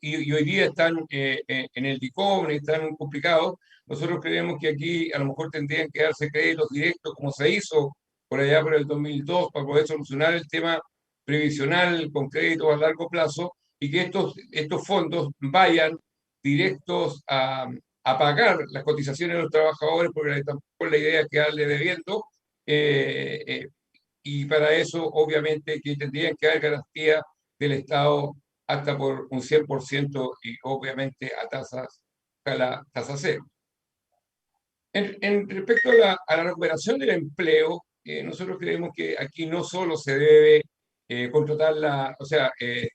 y hoy día están en el DICOM, están complicados. Nosotros creemos que aquí a lo mejor tendrían que darse créditos directos, como se hizo por allá por el 2002, para poder solucionar el tema previsional con créditos a largo plazo, y que estos fondos vayan directos a pagar las cotizaciones de los trabajadores, porque tampoco la idea es quedarle debiendo, y para eso obviamente que tendrían que dar garantía del Estado hasta por un 100% y obviamente a la tasa cero. En respecto a la recuperación del empleo, nosotros creemos que aquí no solo se debe contratar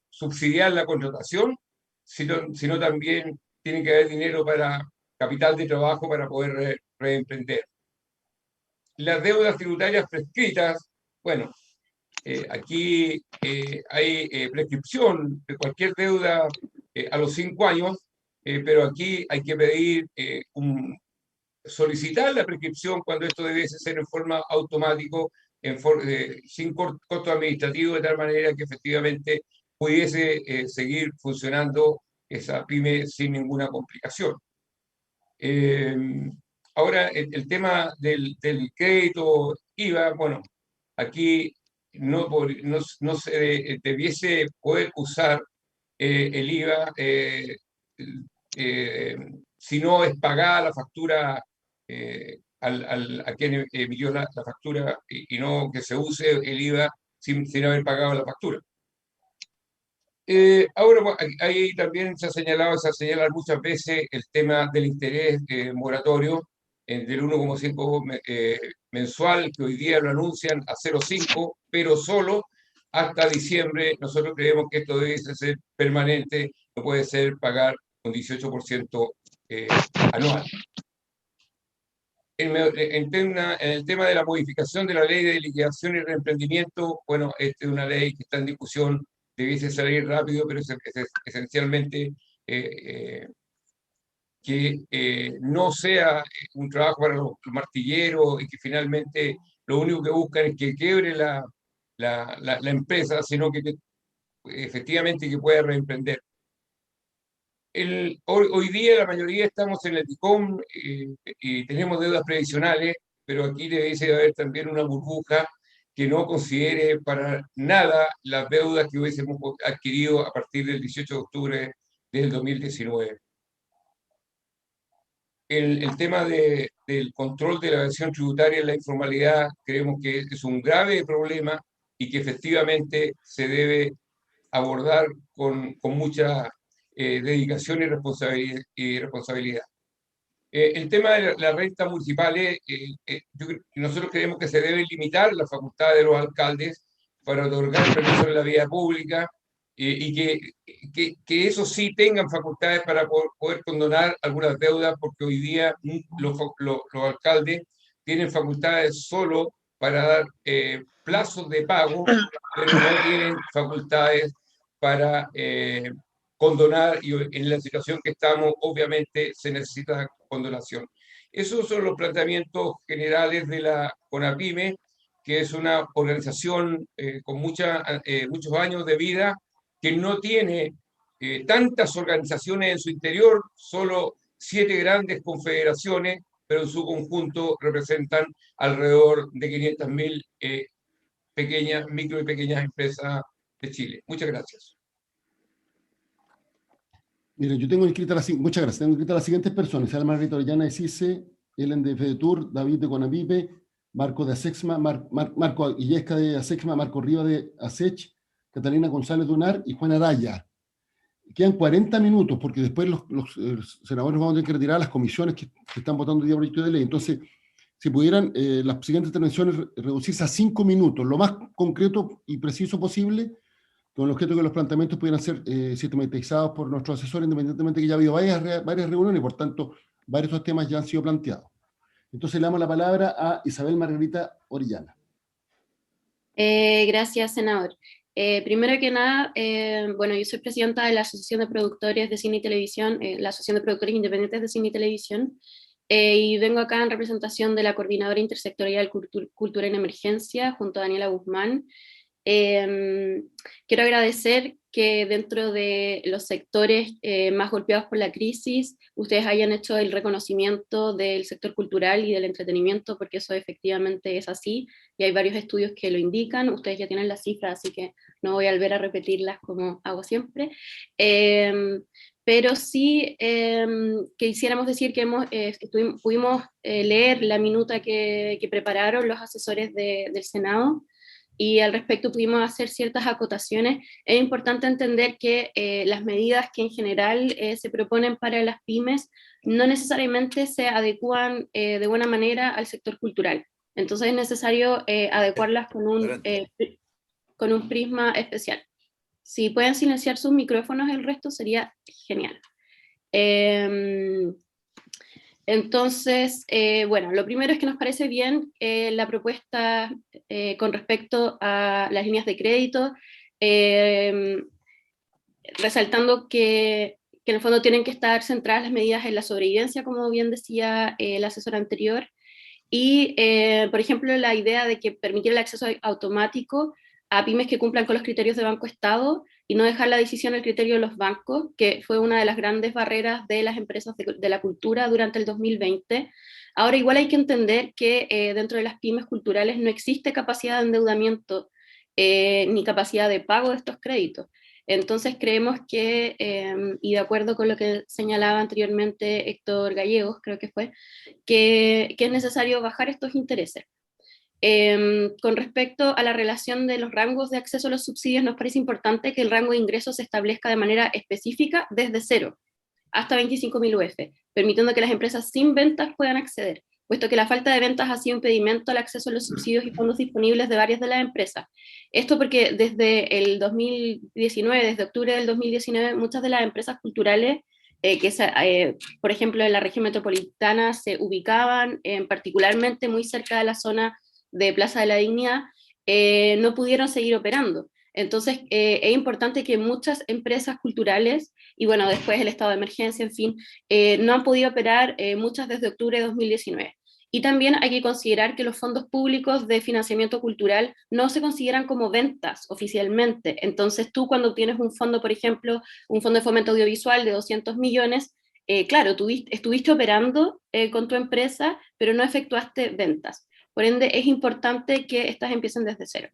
subsidiar la contratación, sino también tiene que haber dinero para capital de trabajo para poder reemprender. Las deudas tributarias prescritas, bueno, aquí hay prescripción de cualquier deuda a los 5 años, pero aquí hay que pedir solicitar la prescripción cuando esto debiese ser en forma automática, sin costo administrativo, de tal manera que efectivamente pudiese seguir funcionando esa pyme sin ninguna complicación. Ahora, el tema del crédito IVA, bueno, aquí no se debiese poder usar el IVA si no es pagada la factura a quien emitió la factura, y no que se use el IVA sin haber pagado la factura. Ahora, bueno, ahí también se señala muchas veces el tema del interés moratorio del 1,5 mensual, que hoy día lo anuncian a 0,5, pero solo hasta diciembre. Nosotros creemos que esto debe ser permanente, no puede ser pagar un 18% anual. En el tema de la modificación de la ley de liquidación y reemprendimiento, bueno, esta es una ley que está en discusión, debiese salir rápido, pero es esencialmente que no sea un trabajo para los martilleros y que finalmente lo único que buscan es que quiebre la empresa, sino que efectivamente que pueda reemprender. Hoy día la mayoría estamos en el DICOM y tenemos deudas previsionales, pero aquí debe haber también una burbuja que no considere para nada las deudas que hubiésemos adquirido a partir del 18 de octubre del 2019. El tema del control de la evasión tributaria en la informalidad creemos que es un grave problema y que efectivamente se debe abordar con mucha dedicación y responsabilidad. El tema de la renta municipales, nosotros creemos que se debe limitar la facultad de los alcaldes para otorgar permisos en la vía pública y que eso sí tengan facultades para poder condonar algunas deudas, porque hoy día los alcaldes tienen facultades solo para dar plazos de pago, pero no tienen facultades para condonar, y en la situación que estamos, obviamente se necesita condonación. Esos son los planteamientos generales de la CONAPYME, que es una organización con muchos años de vida, que no tiene tantas organizaciones en su interior, solo 7 grandes confederaciones, pero en su conjunto representan alrededor de 500.000 micro y pequeñas empresas de Chile. Muchas gracias. Mire, yo tengo inscrita muchas gracias. Tengo inscritas las siguientes personas: Isabel Margarita Orellana de CICE, Ellen de FEDETUR, David de CONAPYME, Marco de Asexma, Marco Illesca de Asexma, Marco Riva de Asech, Catalina González de UNAR y Juan Araya. Quedan 40 minutos, porque después los senadores vamos a tener que retirar las comisiones que están votando el día proyecto de ley. Entonces, si pudieran las siguientes intervenciones reducirse a 5 minutos, lo más concreto y preciso posible, con el objeto de que los planteamientos pudieran ser sistematizados por nuestros asesores, independientemente que ya ha habido varias reuniones y por tanto varios de estos temas ya han sido planteados. Entonces le damos la palabra a Isabel Margarita Orellana. Gracias, senador. Primero que nada, bueno, yo soy presidenta de la Asociación de Productores de Cine y Televisión, la Asociación de Productores Independientes de Cine y Televisión, y vengo acá en representación de la Coordinadora Intersectorial Cultura en Emergencia, junto a Daniela Guzmán. Quiero agradecer que dentro de los sectores más golpeados por la crisis, ustedes hayan hecho el reconocimiento del sector cultural y del entretenimiento, porque eso efectivamente es así, y hay varios estudios que lo indican, ustedes ya tienen las cifras, así que no voy a volver a repetirlas como hago siempre. Pero sí quisiéramos decir que pudimos leer la minuta que prepararon los asesores del Senado, y al respecto pudimos hacer ciertas acotaciones. Es importante entender que las medidas que en general se proponen para las pymes no necesariamente se adecúan de buena manera al sector cultural. Entonces es necesario adecuarlas con un prisma especial. Si pueden silenciar sus micrófonos, el resto sería genial. Entonces, bueno, lo primero es que nos parece bien la propuesta con respecto a las líneas de crédito, resaltando que en el fondo tienen que estar centradas las medidas en la sobrevivencia, como bien decía el asesor anterior, y, por ejemplo, la idea de que permitir el acceso automático a pymes que cumplan con los criterios de Banco Estado y no dejar la decisión al criterio de los bancos, que fue una de las grandes barreras de las empresas de la cultura durante el 2020. Ahora igual hay que entender que dentro de las pymes culturales no existe capacidad de endeudamiento ni capacidad de pago de estos créditos. Entonces creemos que, y de acuerdo con lo que señalaba anteriormente Héctor Gallegos, creo que fue, que es necesario bajar estos intereses. Con respecto a la relación de los rangos de acceso a los subsidios, nos parece importante que el rango de ingresos se establezca de manera específica desde 0 hasta 25.000 UF, permitiendo que las empresas sin ventas puedan acceder, puesto que la falta de ventas ha sido impedimento al acceso a los subsidios y fondos disponibles de varias de las empresas. Esto porque desde el 2019, desde octubre del 2019, muchas de las empresas culturales por ejemplo, en la región metropolitana se ubicaban particularmente muy cerca de la zona de Plaza de la Dignidad, no pudieron seguir operando. Entonces, es importante que muchas empresas culturales, y bueno, después el estado de emergencia, en fin, no han podido operar, muchas desde octubre de 2019. Y también hay que considerar que los fondos públicos de financiamiento cultural no se consideran como ventas oficialmente. Entonces, tú cuando tienes un fondo, por ejemplo, un fondo de fomento audiovisual de 200 millones, claro, estuviste operando con tu empresa, pero no efectuaste ventas. Por ende, es importante que estas empiecen desde 0.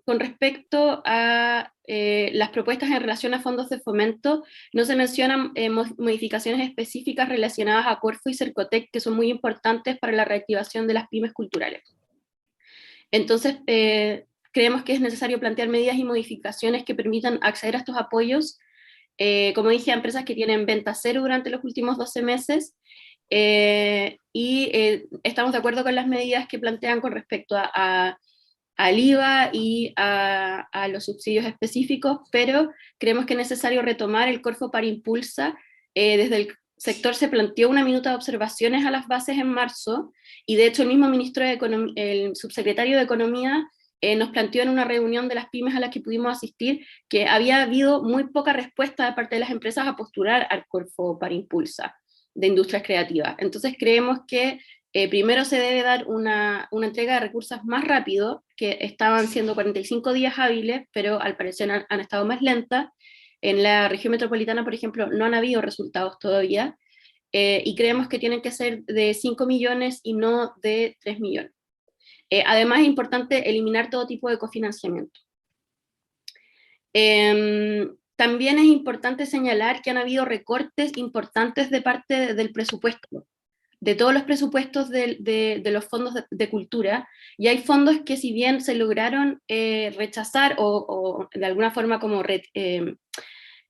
Con respecto a las propuestas en relación a fondos de fomento, no se mencionan modificaciones específicas relacionadas a Corfo y Cercotec, que son muy importantes para la reactivación de las pymes culturales. Entonces, creemos que es necesario plantear medidas y modificaciones que permitan acceder a estos apoyos, como dije, a empresas que tienen venta 0 durante los últimos 12 meses, y estamos de acuerdo con las medidas que plantean con respecto al IVA y a los subsidios específicos, pero creemos que es necesario retomar el Corfo para Impulsa. Desde el sector se planteó una minuta de observaciones a las bases en marzo, y de hecho el mismo ministro de Economía, el subsecretario de Economía, nos planteó en una reunión de las pymes a las que pudimos asistir que había habido muy poca respuesta de parte de las empresas a postular al Corfo para Impulsa de Industrias Creativas. Entonces creemos que primero se debe dar una entrega de recursos más rápido, que estaban siendo 45 días hábiles, pero al parecer han estado más lentas. En la región metropolitana, por ejemplo, no han habido resultados todavía, y creemos que tienen que ser de 5 millones y no de 3 millones. Además es importante eliminar todo tipo de cofinanciamiento. También es importante señalar que han habido recortes importantes de parte del presupuesto. de todos los presupuestos de los fondos de cultura, y hay fondos que si bien se lograron rechazar o de alguna forma como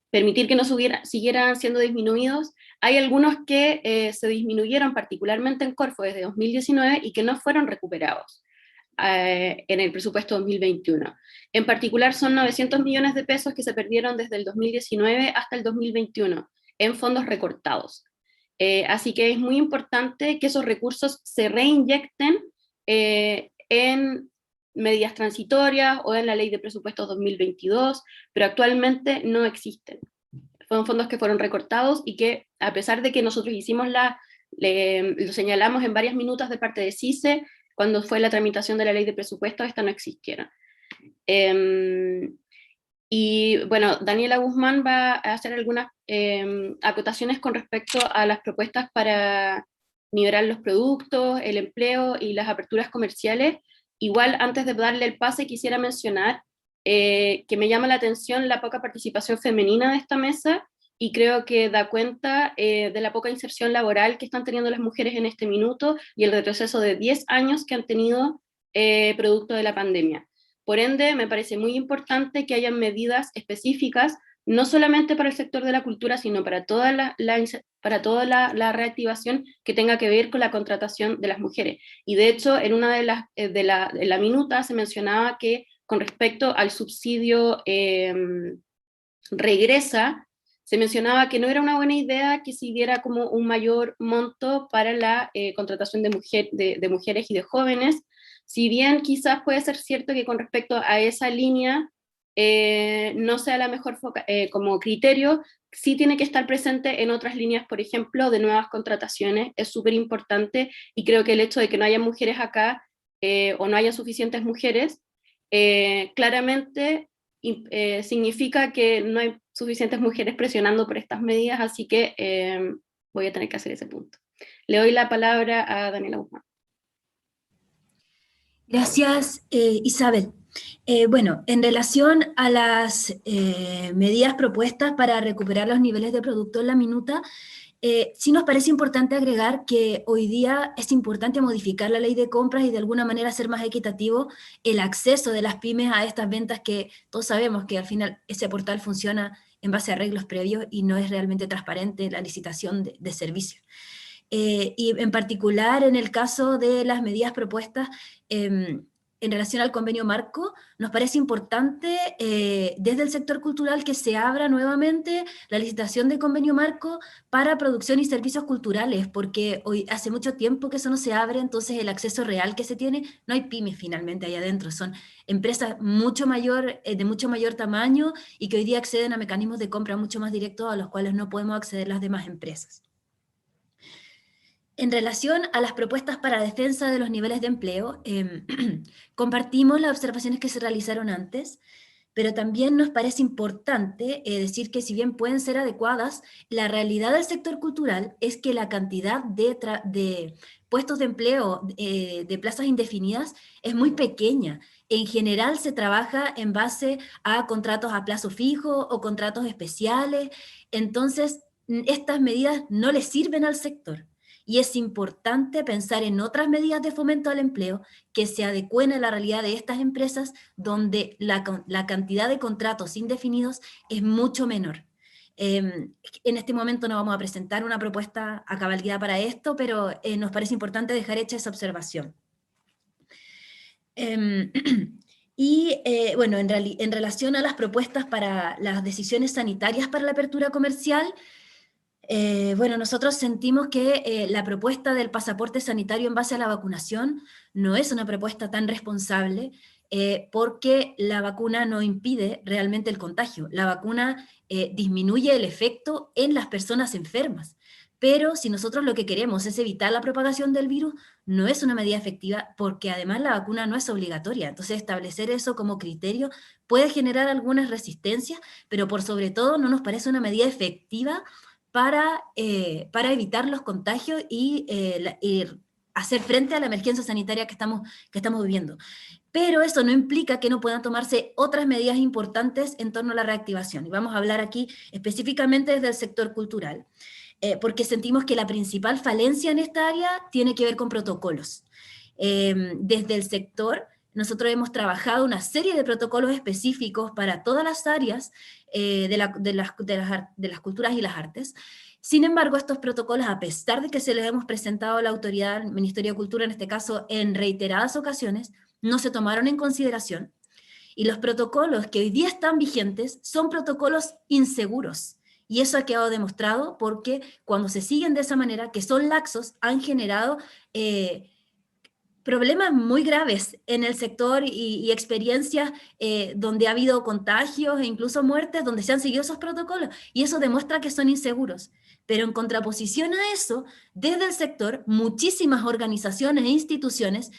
permitir que no siguieran siendo disminuidos, hay algunos que se disminuyeron particularmente en Corfo desde 2019 y que no fueron recuperados en el presupuesto 2021. En particular son 900 millones de pesos que se perdieron desde el 2019 hasta el 2021 en fondos recortados. Así que es muy importante que esos recursos se reinyecten en medidas transitorias o en la ley de presupuestos 2022, pero actualmente no existen. Fueron fondos que fueron recortados y que, a pesar de que nosotros hicimos lo señalamos en varias minutas de parte de CICE, cuando fue la tramitación de la ley de presupuestos, esta no existiera. Y bueno, Daniela Guzmán va a hacer algunas acotaciones con respecto a las propuestas para nivelar los productos, el empleo y las aperturas comerciales. Igual, antes de darle el pase, quisiera mencionar que me llama la atención la poca participación femenina de esta mesa, y creo que da cuenta de la poca inserción laboral que están teniendo las mujeres en este minuto y el retroceso de 10 años que han tenido producto de la pandemia. Por ende, me parece muy importante que hayan medidas específicas, no solamente para el sector de la cultura, sino para toda la reactivación que tenga que ver con la contratación de las mujeres. Y de hecho, en una de la minuta se mencionaba que con respecto al subsidio regresa, se mencionaba que no era una buena idea que se diera como un mayor monto para la contratación de mujeres y de jóvenes, si bien quizás puede ser cierto que con respecto a esa línea no sea la mejor como criterio, sí tiene que estar presente en otras líneas, por ejemplo, de nuevas contrataciones, es súper importante, y creo que el hecho de que no haya mujeres acá o no haya suficientes mujeres, claramente significa que no hay suficientes mujeres presionando por estas medidas, así que voy a tener que hacer ese punto. Le doy la palabra a Daniela Guzmán. Gracias, Isabel. Bueno, en relación a las medidas propuestas para recuperar los niveles de producto en la minuta, sí nos parece importante agregar que hoy día es importante modificar la ley de compras y de alguna manera hacer más equitativo el acceso de las pymes a estas ventas, que todos sabemos que al final ese portal funciona en base a arreglos previos y no es realmente transparente la licitación de servicios. Y en particular en el caso de las medidas propuestas en relación al convenio marco, nos parece importante desde el sector cultural que se abra nuevamente la licitación de convenio marco para producción y servicios culturales, porque hoy hace mucho tiempo que eso no se abre, entonces el acceso real que se tiene, no hay pymes finalmente ahí adentro, son empresas de mucho mayor tamaño y que hoy día acceden a mecanismos de compra mucho más directos a los cuales no podemos acceder las demás empresas. En relación a las propuestas para defensa de los niveles de empleo, compartimos las observaciones que se realizaron antes, pero también nos parece importante decir que si bien pueden ser adecuadas, la realidad del sector cultural es que la cantidad de puestos de empleo, de plazas indefinidas, es muy pequeña. En general se trabaja en base a contratos a plazo fijo o contratos especiales, entonces estas medidas no le sirven al sector. Y es importante pensar en otras medidas de fomento al empleo que se adecúen a la realidad de estas empresas donde la cantidad de contratos indefinidos es mucho menor. En este momento no vamos a presentar una propuesta a cabalidad para esto, pero nos parece importante dejar hecha esa observación. Y bueno, en relación a las propuestas para las decisiones sanitarias para la apertura comercial, bueno, nosotros sentimos que la propuesta del pasaporte sanitario en base a la vacunación no es una propuesta tan responsable porque la vacuna no impide realmente el contagio. La vacuna disminuye el efecto en las personas enfermas, pero si nosotros lo que queremos es evitar la propagación del virus, no es una medida efectiva porque además la vacuna no es obligatoria. Entonces establecer eso como criterio puede generar algunas resistencias, pero por sobre todo no nos parece una medida efectiva para evitar los contagios y hacer frente a la emergencia sanitaria que estamos viviendo. Pero eso no implica que no puedan tomarse otras medidas importantes en torno a la reactivación. Y vamos a hablar aquí específicamente desde el sector cultural, porque sentimos que la principal falencia en esta área tiene que ver con protocolos. Desde el sector, nosotros hemos trabajado una serie de protocolos específicos para todas las áreas de las culturas y las artes. Sin embargo, estos protocolos, a pesar de que se les hemos presentado a la autoridad, al Ministerio de Cultura en este caso, en reiteradas ocasiones, no se tomaron en consideración. Y los protocolos que hoy día están vigentes son protocolos inseguros. Y eso ha quedado demostrado porque cuando se siguen de esa manera, que son laxos, han generado problemas muy graves en el sector y experiencias donde ha habido contagios e incluso muertes, donde se han seguido esos protocolos. Y eso demuestra que son inseguros. Pero en contraposición a eso, desde el sector, muchísimas organizaciones e instituciones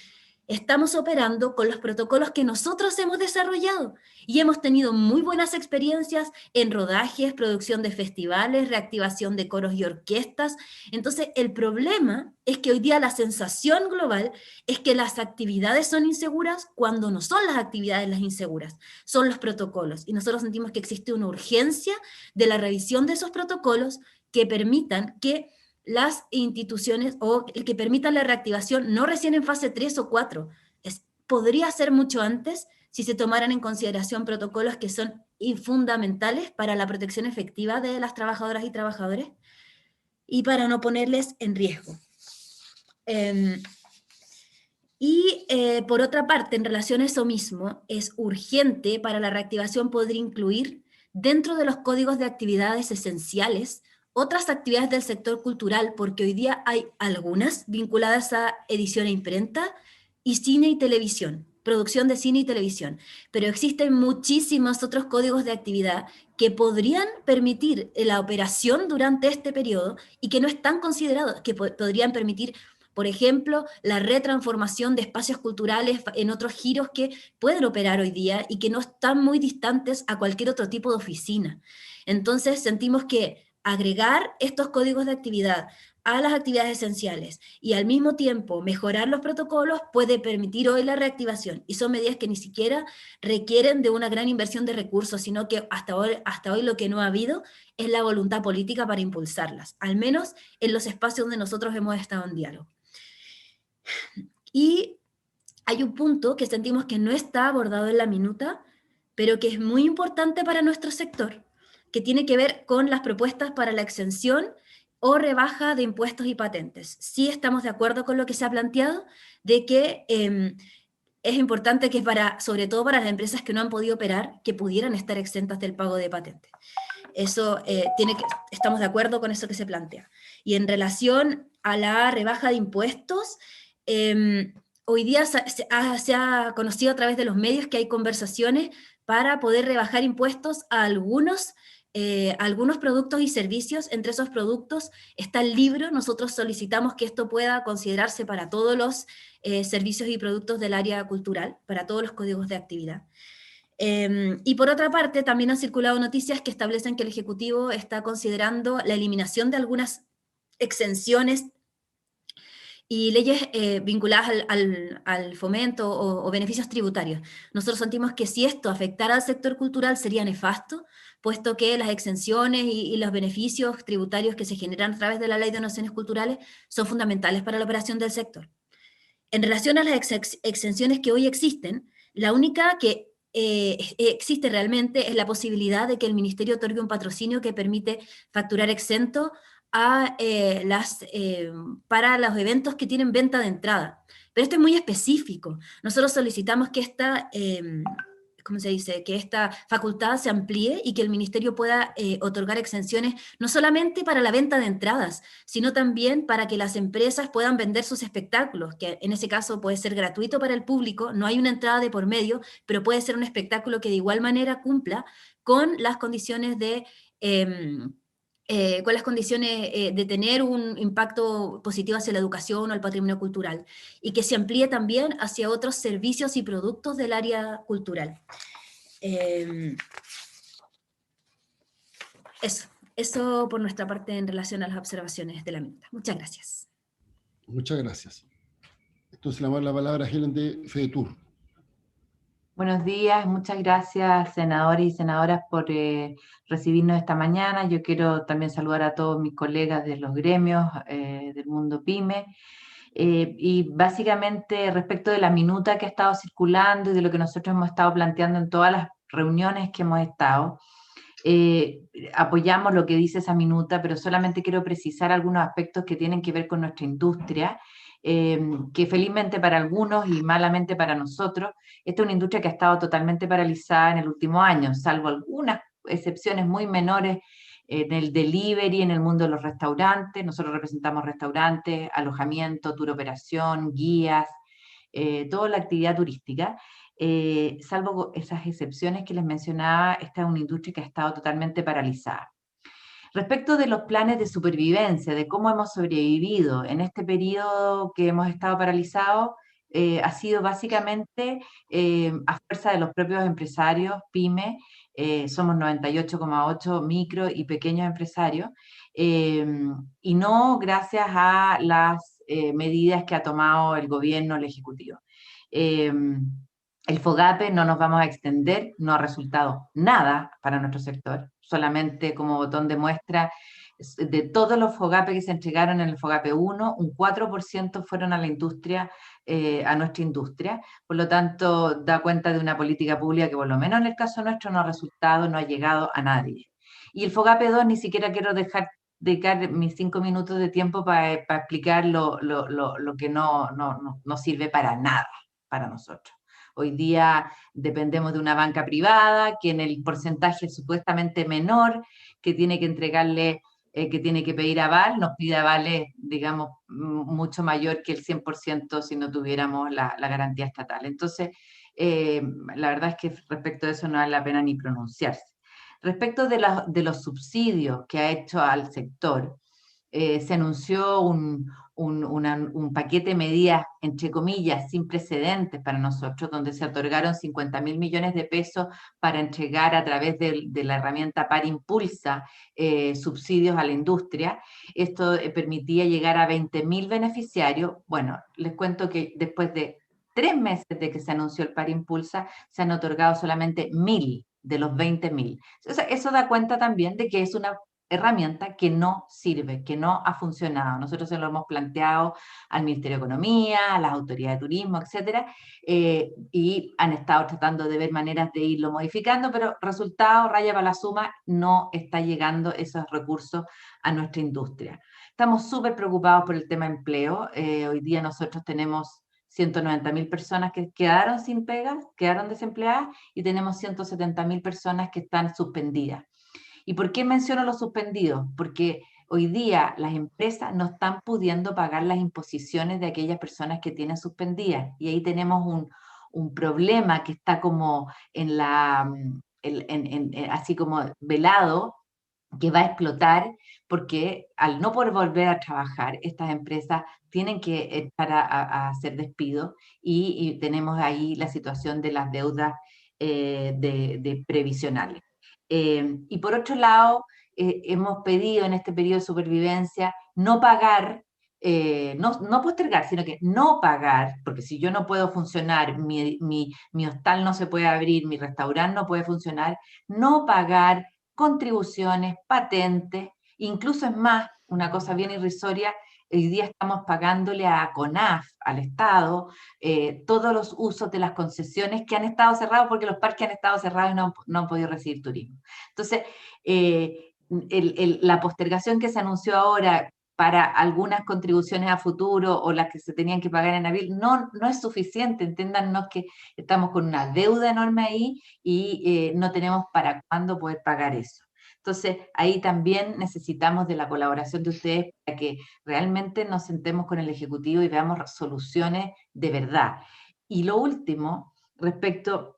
estamos operando con los protocolos que nosotros hemos desarrollado y hemos tenido muy buenas experiencias en rodajes, producción de festivales, reactivación de coros y orquestas. Entonces, el problema es que hoy día la sensación global es que las actividades son inseguras cuando no son las actividades las inseguras, son los protocolos. Y nosotros sentimos que existe una urgencia de la revisión de esos protocolos que permitan que las instituciones o que permitan la reactivación no recién en fase 3 o 4. Podría ser mucho antes si se tomaran en consideración protocolos que son fundamentales para la protección efectiva de las trabajadoras y trabajadores y para no ponerles en riesgo. Por otra parte, en relación a eso mismo, es urgente para la reactivación poder incluir dentro de los códigos de actividades esenciales otras actividades del sector cultural, porque hoy día hay algunas vinculadas a edición e imprenta y cine y televisión, producción de cine y televisión, pero existen muchísimos otros códigos de actividad que podrían permitir la operación durante este periodo y que no están considerados, que podrían permitir, por ejemplo, la retransformación de espacios culturales en otros giros que pueden operar hoy día y que no están muy distantes a cualquier otro tipo de oficina. Entonces sentimos que agregar estos códigos de actividad a las actividades esenciales y al mismo tiempo mejorar los protocolos puede permitir hoy la reactivación. Y son medidas que ni siquiera requieren de una gran inversión de recursos, sino que hasta hoy lo que no ha habido es la voluntad política para impulsarlas, al menos en los espacios donde nosotros hemos estado en diálogo. Y hay un punto que sentimos que no está abordado en la minuta, pero que es muy importante para nuestro sector, que tiene que ver con las propuestas para la exención o rebaja de impuestos y patentes. Sí estamos de acuerdo con lo que se ha planteado, de que es importante que sobre todo para las empresas que no han podido operar, que pudieran estar exentas del pago de patentes. Eso estamos de acuerdo con eso que se plantea. Y en relación a la rebaja de impuestos, hoy día se ha conocido a través de los medios que hay conversaciones para poder rebajar impuestos a algunos productos y servicios. Entre esos productos está el libro. Nosotros solicitamos que esto pueda considerarse para todos los servicios y productos del área cultural, para todos los códigos de actividad. Y por otra parte, también han circulado noticias que establecen que el Ejecutivo está considerando la eliminación de algunas exenciones y leyes vinculadas al fomento o beneficios tributarios. Nosotros sentimos que si esto afectara al sector cultural sería nefasto, puesto que las exenciones y los beneficios tributarios que se generan a través de la Ley de Donaciones Culturales son fundamentales para la operación del sector. En relación a las exenciones que hoy existen, la única que existe realmente es la posibilidad de que el Ministerio otorgue un patrocinio que permite facturar exento para los eventos que tienen venta de entrada. Pero esto es muy específico. Nosotros solicitamos que esta facultad se amplíe y que el Ministerio pueda otorgar exenciones no solamente para la venta de entradas, sino también para que las empresas puedan vender sus espectáculos, que en ese caso puede ser gratuito para el público, no hay una entrada de por medio, pero puede ser un espectáculo que de igual manera cumpla con las condiciones de tener un impacto positivo hacia la educación o el patrimonio cultural, y que se amplíe también hacia otros servicios y productos del área cultural. Eso por nuestra parte en relación a las observaciones de la minuta. Muchas gracias. Muchas gracias. Entonces le damos la palabra a Helen de FEDETUR. Buenos días, muchas gracias senadores y senadoras por recibirnos esta mañana. Yo quiero también saludar a todos mis colegas de los gremios del mundo PYME. Y básicamente respecto de la minuta que ha estado circulando y de lo que nosotros hemos estado planteando en todas las reuniones que hemos estado, apoyamos lo que dice esa minuta, pero solamente quiero precisar algunos aspectos que tienen que ver con nuestra industria, que felizmente para algunos y malamente para nosotros, esta es una industria que ha estado totalmente paralizada en el último año, salvo algunas excepciones muy menores en el delivery, en el mundo de los restaurantes. Nosotros representamos restaurantes, alojamiento, tour operación, guías, toda la actividad turística. Salvo esas excepciones que les mencionaba, esta es una industria que ha estado totalmente paralizada. Respecto de los planes de supervivencia, de cómo hemos sobrevivido en este periodo que hemos estado paralizados, ha sido básicamente a fuerza de los propios empresarios, PYME, somos 98,8 micro y pequeños empresarios, y no gracias a las medidas que ha tomado el gobierno, el Ejecutivo. El FOGAPE no nos vamos a extender, no ha resultado nada para nuestro sector, solamente como botón de muestra, de todos los FOGAPE que se entregaron en el FOGAPE 1, un 4% fueron a la industria, a nuestra industria, por lo tanto da cuenta de una política pública que por lo menos en el caso nuestro no ha resultado, no ha llegado a nadie. Y el FOGAPE 2 ni siquiera quiero dedicar mis 5 minutos de tiempo para explicar lo que no sirve para nada para nosotros. Hoy día dependemos de una banca privada que en el porcentaje supuestamente menor que tiene que entregarle, que tiene que pedir aval, nos pide avales, digamos, mucho mayor que el 100% si no tuviéramos la garantía estatal. Entonces, la verdad es que respecto de eso no vale la pena ni pronunciarse. Respecto de los subsidios que ha hecho al sector, se anunció un paquete de medidas, entre comillas, sin precedentes para nosotros, donde se otorgaron 50.000 millones de pesos para entregar a través de la herramienta PAR Impulsa subsidios a la industria. Esto permitía llegar a 20.000 beneficiarios. Bueno, les cuento que después de 3 meses de que se anunció el PAR Impulsa, se han otorgado solamente 1.000 de los 20.000. Eso da cuenta también de que es una herramienta que no sirve, que no ha funcionado. Nosotros se lo hemos planteado al Ministerio de Economía, a las autoridades de turismo, etcétera, y han estado tratando de ver maneras de irlo modificando, pero resultado, raya para la suma, no está llegando esos recursos a nuestra industria. Estamos súper preocupados por el tema empleo. Hoy día nosotros tenemos 190.000 personas que quedaron sin pega, quedaron desempleadas, y tenemos 170.000 personas que están suspendidas. ¿Y por qué menciono los suspendidos? Porque hoy día las empresas no están pudiendo pagar las imposiciones de aquellas personas que tienen suspendidas. Y ahí tenemos un problema que está como así como velado, que va a explotar, porque al no poder volver a trabajar, estas empresas tienen que estar a hacer despidos, y tenemos ahí la situación de las deudas de previsionales. Y por otro lado, hemos pedido en este periodo de supervivencia no pagar, no postergar, sino que no pagar, porque si yo no puedo funcionar, mi hostal no se puede abrir, mi restaurante no puede funcionar, no pagar contribuciones, patentes, incluso es más, una cosa bien irrisoria, hoy día estamos pagándole a CONAF, al Estado, todos los usos de las concesiones que han estado cerrados porque los parques han estado cerrados y no han podido recibir turismo. Entonces, la postergación que se anunció ahora para algunas contribuciones a futuro o las que se tenían que pagar en abril, no es suficiente. Entiéndanos que estamos con una deuda enorme ahí y no tenemos para cuándo poder pagar eso. Entonces, ahí también necesitamos de la colaboración de ustedes para que realmente nos sentemos con el Ejecutivo y veamos soluciones de verdad. Y lo último, respecto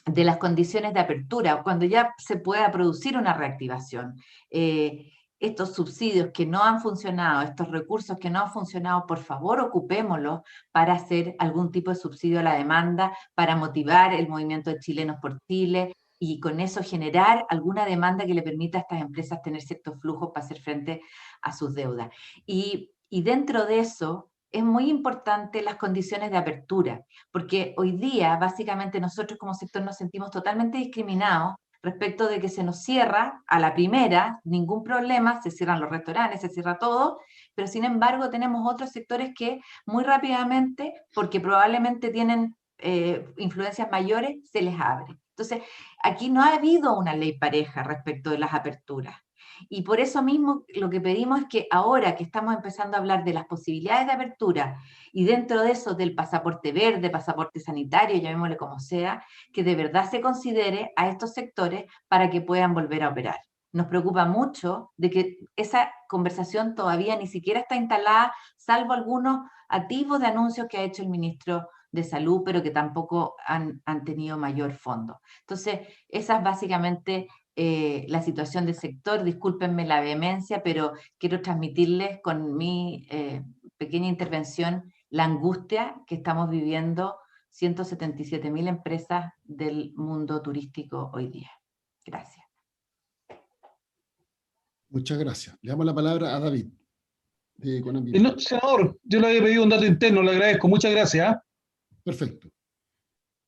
de las condiciones de apertura, cuando ya se pueda producir una reactivación, estos subsidios que no han funcionado, estos recursos que no han funcionado, por favor ocupémoslos para hacer algún tipo de subsidio a la demanda, para motivar el movimiento de chilenos por Chile, y con eso generar alguna demanda que le permita a estas empresas tener ciertos flujos para hacer frente a sus deudas. Y dentro de eso, es muy importante las condiciones de apertura, porque hoy día básicamente nosotros como sector nos sentimos totalmente discriminados respecto de que se nos cierra a la primera, ningún problema, se cierran los restaurantes, se cierra todo, pero sin embargo tenemos otros sectores que muy rápidamente, porque probablemente tienen influencias mayores, se les abre. Entonces, aquí no ha habido una ley pareja respecto de las aperturas. Y por eso mismo lo que pedimos es que ahora que estamos empezando a hablar de las posibilidades de apertura y dentro de eso del pasaporte verde, pasaporte sanitario, llamémosle como sea, que de verdad se considere a estos sectores para que puedan volver a operar. Nos preocupa mucho de que esa conversación todavía ni siquiera está instalada, salvo algunos atisbos de anuncios que ha hecho el ministro de Salud, pero que tampoco han tenido mayor fondo. Entonces, esa es básicamente la situación del sector. Discúlpenme la vehemencia, pero quiero transmitirles con mi pequeña intervención la angustia que estamos viviendo 177.000 empresas del mundo turístico hoy día. Gracias. Muchas gracias. Le damos la palabra a David, de Economía. No, senador, yo le había pedido un dato interno, le agradezco. Muchas gracias. Perfecto.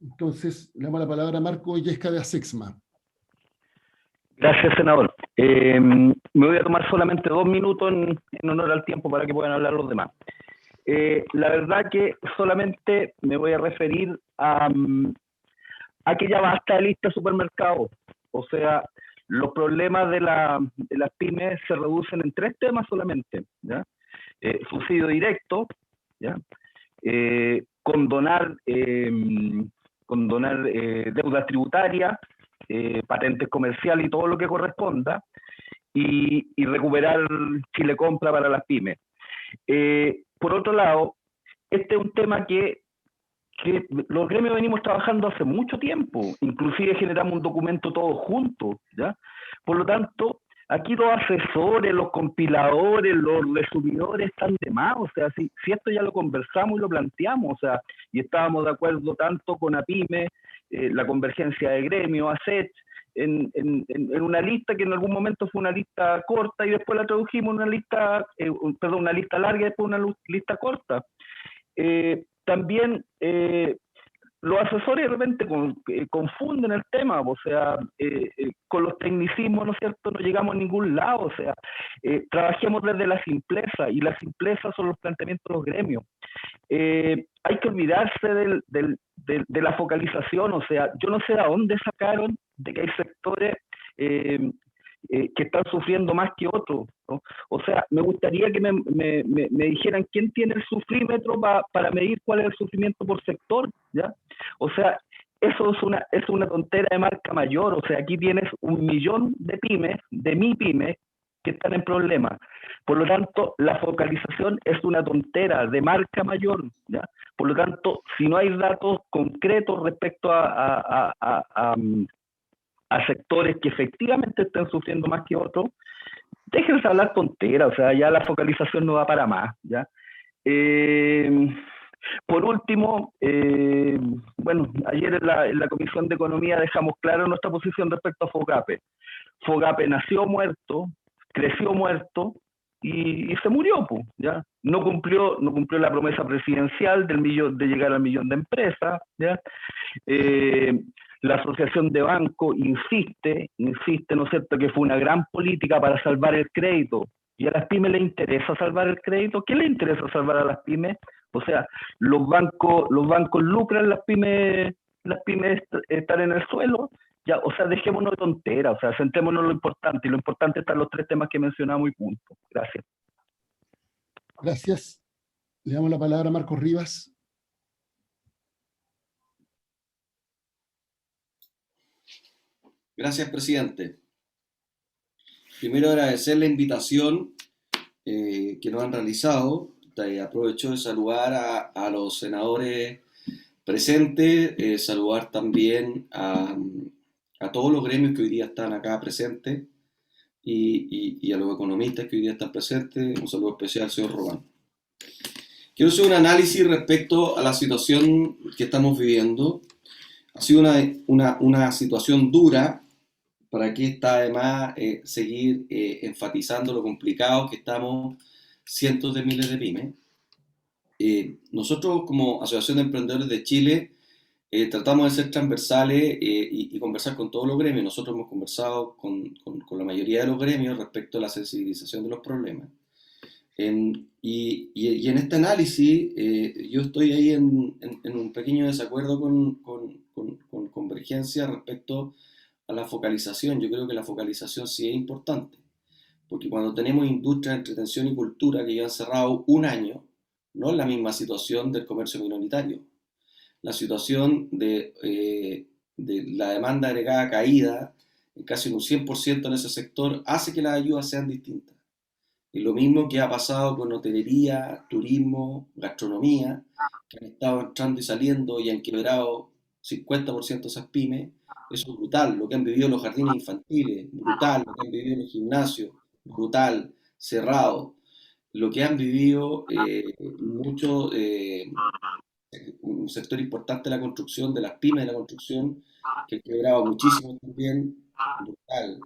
Entonces, le damos la palabra a Marco Illesca de ASEXMA. Gracias, senador. Me voy a tomar solamente 2 minutos en honor al tiempo para que puedan hablar los demás. La verdad que solamente me voy a referir a que ya basta de lista de supermercados. O sea, los problemas de las pymes se reducen en 3 temas solamente, ¿ya? Subsidio directo, ¿ya? Condonar deudas tributarias, patentes comerciales y todo lo que corresponda, y recuperar Chile Compra para las pymes. Por otro lado, este es un tema que los gremios venimos trabajando hace mucho tiempo, inclusive generamos un documento todos juntos, ¿ya? Por lo tanto, aquí los asesores, los compiladores, los resumidores están de más, o sea, si esto ya lo conversamos y lo planteamos, o sea, y estábamos de acuerdo tanto con APYME, la convergencia de gremios, ASET, en una lista que en algún momento fue una lista corta y después la tradujimos en una lista, una lista larga y después una lista corta. También los asesores de repente confunden el tema, o sea, con los tecnicismos, ¿no es cierto?, no llegamos a ningún lado, o sea, trabajemos desde la simpleza, y la simpleza son los planteamientos de los gremios. Hay que olvidarse de la focalización, o sea, yo no sé a dónde sacaron de que hay sectores que están sufriendo más que otros, ¿no? O sea, me gustaría que me dijeran quién tiene el sufrímetro para medir cuál es el sufrimiento por sector, ¿ya? O sea, eso es una tontera de marca mayor, o sea, aquí tienes 1 millón de pymes, de mi pyme, que están en problemas. Por lo tanto, la focalización es una tontera de marca mayor, ¿ya? Por lo tanto, si no hay datos concretos respecto a sectores que efectivamente están sufriendo más que otros, déjense hablar tonteras, o sea, ya la focalización no va para más, ¿ya? Por último, bueno, ayer en la Comisión de Economía dejamos clara nuestra posición respecto a FOGAPE. FOGAPE nació muerto, creció muerto y se murió, pues, ¿ya? No cumplió la promesa presidencial de llegar al 1 millón de empresas, ¿ya? La Asociación de Bancos insiste, ¿no es cierto?, que fue una gran política para salvar el crédito. ¿Y a las pymes les interesa salvar el crédito? ¿Qué les interesa salvar a las pymes? O sea, los bancos lucran, las pymes están en el suelo. Ya, o sea, dejémonos de tonteras, o sea, centrémonos en lo importante, y lo importante están los 3 temas que mencionamos y punto. Gracias. Gracias. Le damos la palabra a Marcos Rivas. Gracias, presidente. Primero agradecer la invitación que nos han realizado. Aprovecho de saludar a los senadores presentes, saludar también a todos los gremios que hoy día están acá presentes y a los economistas que hoy día están presentes. Un saludo especial al señor Román. Quiero hacer un análisis respecto a la situación que estamos viviendo. Ha sido una situación dura. Para aquí está además seguir enfatizando lo complicado que estamos cientos de miles de pymes. nosotros como Asociación de Emprendedores de Chile tratamos de ser transversales y conversar con todos los gremios. Nosotros hemos conversado con la mayoría de los gremios respecto a la sensibilización de los problemas. Y en este análisis yo estoy ahí en un pequeño desacuerdo con Convergencia respecto a la focalización. Yo creo que la focalización sí es importante, porque cuando tenemos industrias de entretención y cultura que llevan cerrado un año, no es la misma situación del comercio minoritario. La situación de la demanda agregada caída, casi un 100% en ese sector, hace que las ayudas sean distintas. Y lo mismo que ha pasado con hotelería, turismo, gastronomía, que han estado entrando y saliendo y han quebrado 50% de esas pymes. Eso es brutal. Lo que han vivido los jardines infantiles, brutal. Lo que han vivido los gimnasios, brutal, cerrado. Lo que han vivido un sector importante de la construcción, de las pymes de la construcción, que han quebrado muchísimo también, brutal.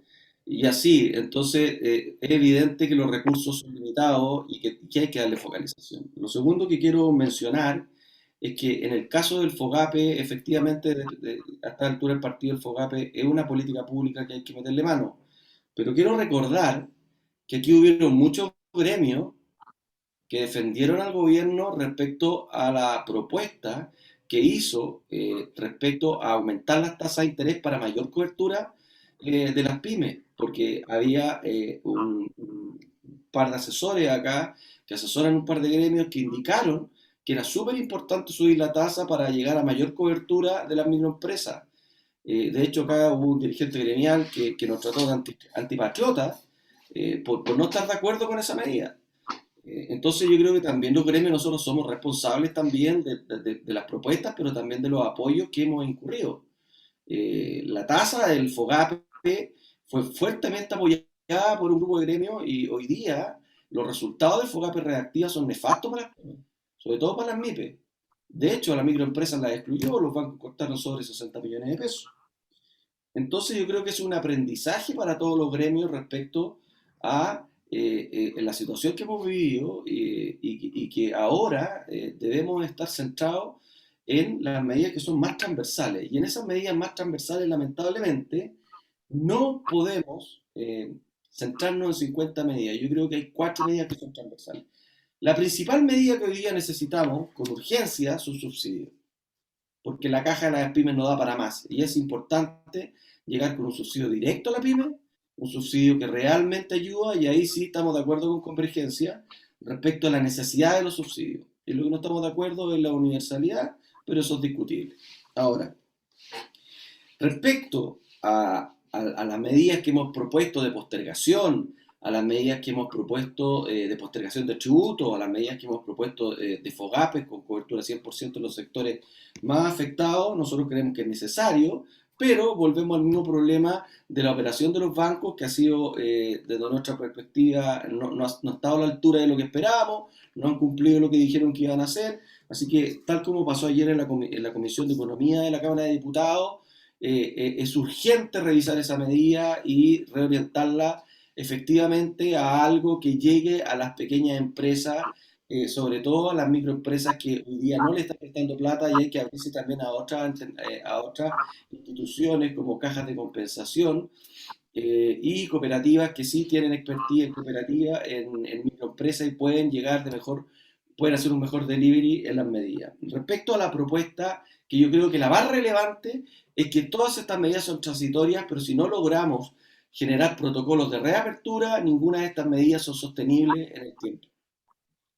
Y así, entonces es evidente que los recursos son limitados y que hay que darle focalización. Lo segundo que quiero mencionar es que en el caso del FOGAPE, efectivamente, a esta altura el partido del FOGAPE es una política pública que hay que meterle mano. Pero quiero recordar que aquí hubieron muchos gremios que defendieron al gobierno respecto a la propuesta que hizo respecto a aumentar las tasas de interés para mayor cobertura de las pymes, porque había un par de asesores acá que asesoran un par de gremios que indicaron que era súper importante subir la tasa para llegar a mayor cobertura de las microempresas. De hecho, acá hubo un dirigente gremial que nos trató de antipatriotas por no estar de acuerdo con esa medida. Entonces yo creo que también los gremios nosotros somos responsables también de las propuestas, pero también de los apoyos que hemos incurrido. La tasa del FOGAPE fue fuertemente apoyada por un grupo de gremios y hoy día los resultados del FOGAPE Reactiva son nefastos para las pymes, sobre todo para las MIPE. De hecho, a las microempresas las excluyó, los bancos cortaron sobre 60 millones de pesos. Entonces yo creo que es un aprendizaje para todos los gremios respecto a la situación que hemos vivido y que ahora debemos estar centrados en las medidas que son más transversales. Y en esas medidas más transversales, lamentablemente, no podemos centrarnos en 50 medidas. Yo creo que hay 4 medidas que son transversales. La principal medida que hoy día necesitamos con urgencia son subsidios, porque la caja de las pymes no da para más. Y es importante llegar con un subsidio directo a la pyme, un subsidio que realmente ayuda, y ahí sí estamos de acuerdo con Convergencia respecto a la necesidad de los subsidios. Y lo que no estamos de acuerdo es la universalidad, pero eso es discutible. Ahora, respecto a las medidas que hemos propuesto de postergación, a las medidas que hemos propuesto de postergación de tributos, a las medidas que hemos propuesto de FOGAPE con cobertura 100% en los sectores más afectados, nosotros creemos que es necesario, pero volvemos al mismo problema de la operación de los bancos, que ha sido, desde nuestra perspectiva, no ha estado a la altura de lo que esperábamos, no han cumplido lo que dijeron que iban a hacer. Así que, tal como pasó ayer en la Comisión de Economía de la Cámara de Diputados, es urgente revisar esa medida y reorientarla efectivamente a algo que llegue a las pequeñas empresas, sobre todo a las microempresas que hoy día no le están prestando plata, y hay que abrirse también a otras instituciones como cajas de compensación y cooperativas que sí tienen expertise en cooperativa, en microempresas, y pueden llegar pueden hacer un mejor delivery en las medidas. Respecto a la propuesta, que yo creo que la más relevante es que todas estas medidas son transitorias, pero si no logramos generar protocolos de reapertura, ninguna de estas medidas son sostenibles en el tiempo.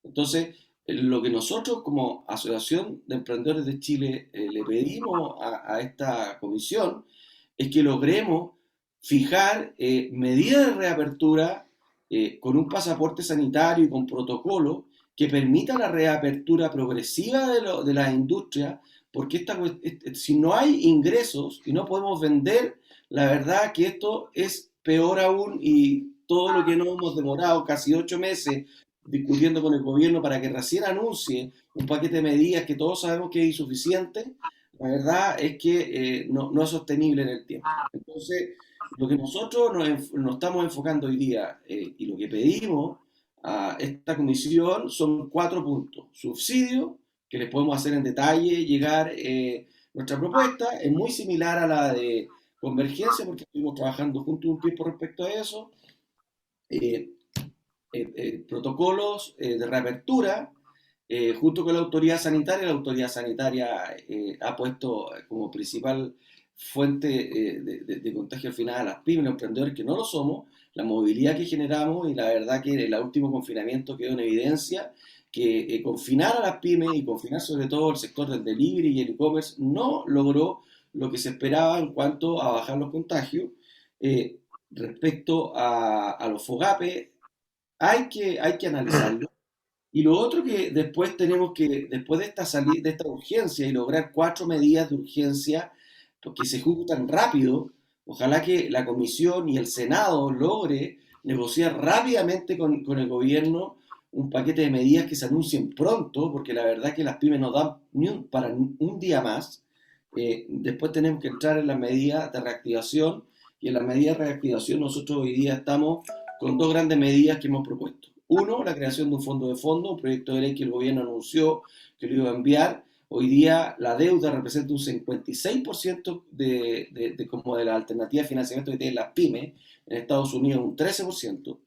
Entonces, lo que nosotros como Asociación de Emprendedores de Chile le pedimos a esta comisión es que logremos fijar medidas de reapertura con un pasaporte sanitario y con protocolo que permita la reapertura progresiva de las industrias, porque si no hay ingresos y no podemos vender, la verdad que esto es peor aún, y todo lo que nos hemos demorado casi 8 meses discutiendo con el gobierno para que recién anuncie un paquete de medidas que todos sabemos que es insuficiente, la verdad es que no es sostenible en el tiempo. Entonces, lo que nosotros nos estamos enfocando hoy día y lo que pedimos a esta comisión son 4 puntos. Subsidio, que les podemos hacer en detalle llegar. Nuestra propuesta es muy similar a la de Convergencia, porque estuvimos trabajando junto a un tiempo respecto a eso. Protocolos de reapertura, junto con la autoridad sanitaria. La autoridad sanitaria ha puesto como principal fuente de contagio al final a las pymes, los emprendedores que no lo somos, la movilidad que generamos, y la verdad que el último confinamiento quedó en evidencia que confinar a las pymes y confinar sobre todo el sector del delivery y el e-commerce no logró lo que se esperaba en cuanto a bajar los contagios. Respecto a los FOGAPE, hay que analizarlo. Y lo otro que después tenemos que, después de esta urgencia y lograr 4 medidas de urgencia que se ejecutan rápido, ojalá que la Comisión y el Senado logre negociar rápidamente con el gobierno un paquete de medidas que se anuncien pronto, porque la verdad que las pymes nos dan para un día más. Después tenemos que entrar en las medidas de reactivación, y en las medidas de reactivación nosotros hoy día estamos con 2 grandes medidas que hemos propuesto. Uno, la creación de un fondo de fondo, un proyecto de ley que el gobierno anunció que lo iba a enviar. Hoy día la deuda representa un 56% de la alternativa de financiamiento que tienen las pymes. En Estados Unidos un 13%.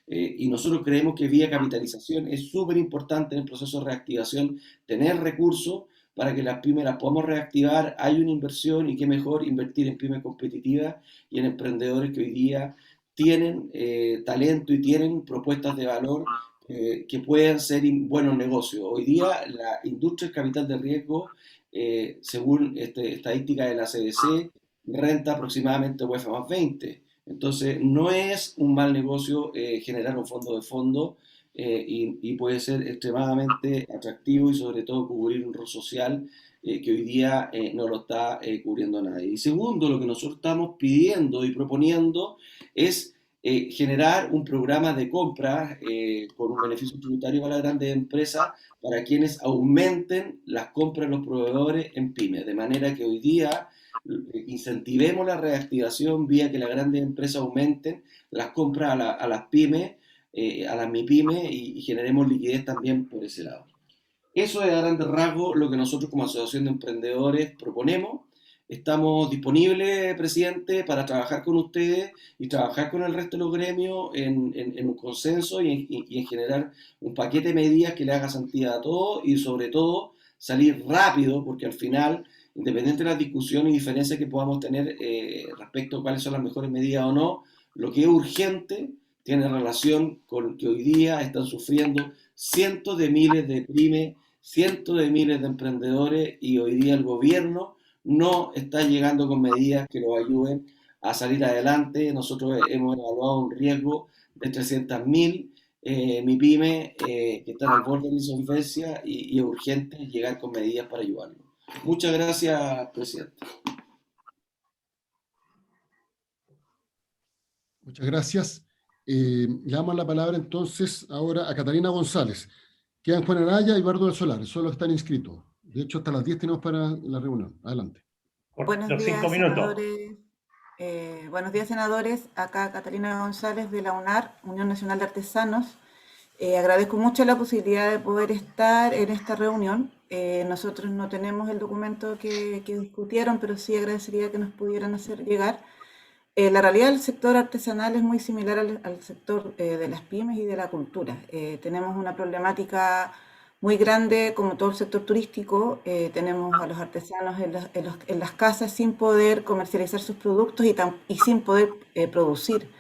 Y nosotros creemos que vía capitalización es súper importante en el proceso de reactivación tener recursos para que las pymes las podamos reactivar. Hay una inversión, y qué mejor invertir en pymes competitivas y en emprendedores que hoy día tienen talento y tienen propuestas de valor que pueden ser buenos negocios. Hoy día la industria del capital de riesgo, según estadísticas de la CDC, renta aproximadamente UEFA más 20. Entonces no es un mal negocio generar un fondo de fondo, y puede ser extremadamente atractivo, y sobre todo cubrir un rol social que hoy día no lo está cubriendo nadie. Y segundo, lo que nosotros estamos pidiendo y proponiendo es generar un programa de compra con un beneficio tributario para las grandes empresas, para quienes aumenten las compras de los proveedores en pymes, de manera que hoy día incentivemos la reactivación vía que las grandes empresas aumenten las compras a las pymes, a las MIPYME, y generemos liquidez también por ese lado. Eso es a grandes rasgos lo que nosotros como Asociación de Emprendedores proponemos. Estamos disponibles, presidente, para trabajar con ustedes y trabajar con el resto de los gremios en un consenso y en generar un paquete de medidas que le haga sentido a todos, y sobre todo salir rápido, porque al final, independiente de las discusiones y diferencias que podamos tener respecto a cuáles son las mejores medidas o no, lo que es urgente tiene relación con que hoy día están sufriendo cientos de miles de pymes, cientos de miles de emprendedores, y hoy día el gobierno no está llegando con medidas que los ayuden a salir adelante. Nosotros hemos evaluado un riesgo de 300.000 MIPYME que están al borde de la insolvencia, y es urgente llegar con medidas para ayudarlos. Muchas gracias, presidente. Muchas gracias. Le damos la palabra entonces ahora a Catalina González. Quedan Juan Araya y Bardo del Solar, solo están inscritos. De hecho, hasta las 10 tenemos para la reunión. Adelante. Buenos días, senadores. Acá Catalina González de la UNAR, Unión Nacional de Artesanos. Agradezco mucho la posibilidad de poder estar en esta reunión. Nosotros no tenemos el documento que discutieron, pero sí agradecería que nos pudieran hacer llegar. La realidad del sector artesanal es muy similar al sector de las pymes y de la cultura. Tenemos una problemática muy grande, como todo el sector turístico. Tenemos a los artesanos en las casas sin poder comercializar sus productos y sin poder producir.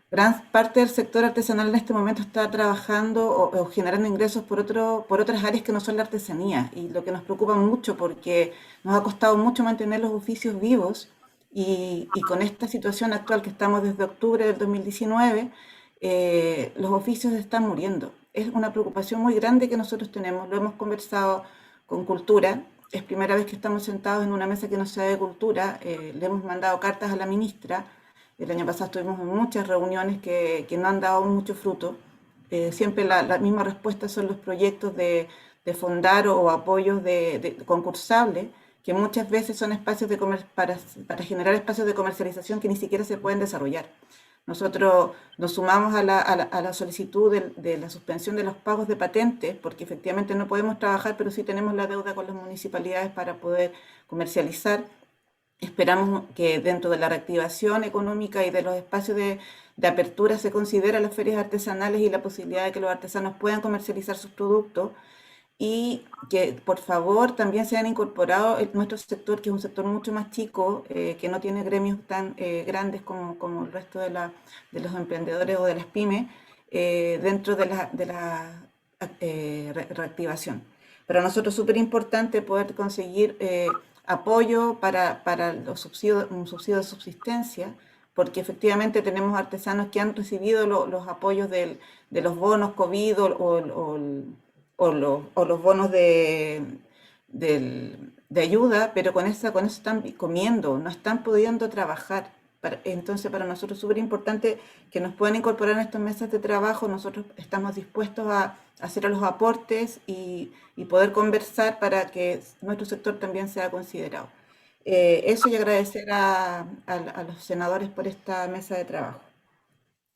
Gran parte del sector artesanal en este momento está trabajando o generando ingresos por otras áreas que no son la artesanía, y lo que nos preocupa mucho, porque nos ha costado mucho mantener los oficios vivos, y con esta situación actual que estamos desde octubre del 2019, los oficios están muriendo. Es una preocupación muy grande que nosotros tenemos. Lo hemos conversado con Cultura. Es primera vez que estamos sentados en una mesa que no sea de Cultura. Le hemos mandado cartas a la ministra. El año pasado estuvimos en muchas reuniones que no han dado mucho fruto. Siempre la misma respuesta son los proyectos de fondar o apoyos de concursables, que muchas veces son espacios para generar espacios de comercialización que ni siquiera se pueden desarrollar. Nosotros nos sumamos a la solicitud de la suspensión de los pagos de patentes, porque efectivamente no podemos trabajar, pero sí tenemos la deuda con las municipalidades para poder comercializar. Esperamos que dentro de la reactivación económica y de los espacios de apertura se consideren las ferias artesanales y la posibilidad de que los artesanos puedan comercializar sus productos, y que por favor también se han incorporado nuestro sector, que es un sector mucho más chico, que no tiene gremios tan grandes como el resto de los emprendedores o de las pymes, dentro de la reactivación. Para nosotros es súper importante poder conseguir apoyo para los subsidios, un subsidio de subsistencia, porque efectivamente tenemos artesanos que han recibido los apoyos de los bonos COVID o los bonos de ayuda, pero con eso están comiendo, no están pudiendo trabajar. Entonces, para nosotros es súper importante que nos puedan incorporar en estas mesas de trabajo. Nosotros estamos dispuestos a hacer los aportes y poder conversar para que nuestro sector también sea considerado. Eso, y agradecer a los senadores por esta mesa de trabajo.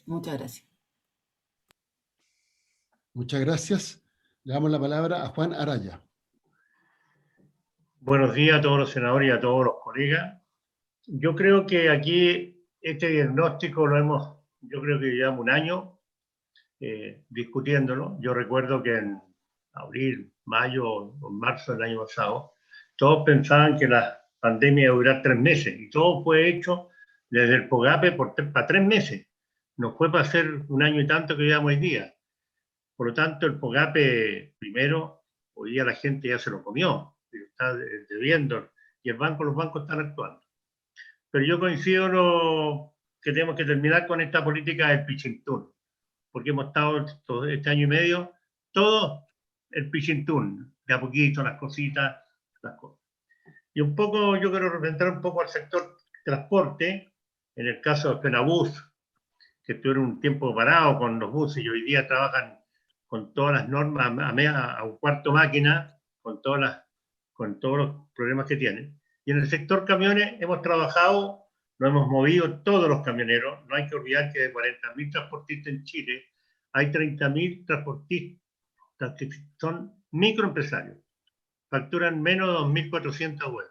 Muchas gracias. Muchas gracias. Le damos la palabra a Juan Araya. Buenos días a todos los senadores y a todos los colegas. Yo creo que aquí este diagnóstico yo creo que llevamos un año discutiéndolo. Yo recuerdo que en abril, mayo o marzo del año pasado, todos pensaban que la pandemia iba a durar 3 meses, y todo fue hecho desde el POGAPE para 3 meses. No fue para hacer un año y tanto que llevamos hoy día. Por lo tanto, el POGAPE, primero, hoy día la gente ya se lo comió, está debiendo, y los bancos están actuando. Pero yo coincido que tenemos que terminar con esta política del pichintún, porque hemos estado todo este año y medio, todo el pichintún, de a poquito, las cositas, las cosas. Y un poco, yo quiero representar un poco al sector transporte, en el caso de Penabús, que estuvieron un tiempo parados con los buses y hoy día trabajan con todas las normas a un cuarto máquina, con todos los problemas que tienen. Y en el sector camiones hemos trabajado, nos hemos movido todos los camioneros. No hay que olvidar que de 40.000 transportistas en Chile, hay 30.000 transportistas que son microempresarios. Facturan menos de 2.400 UF.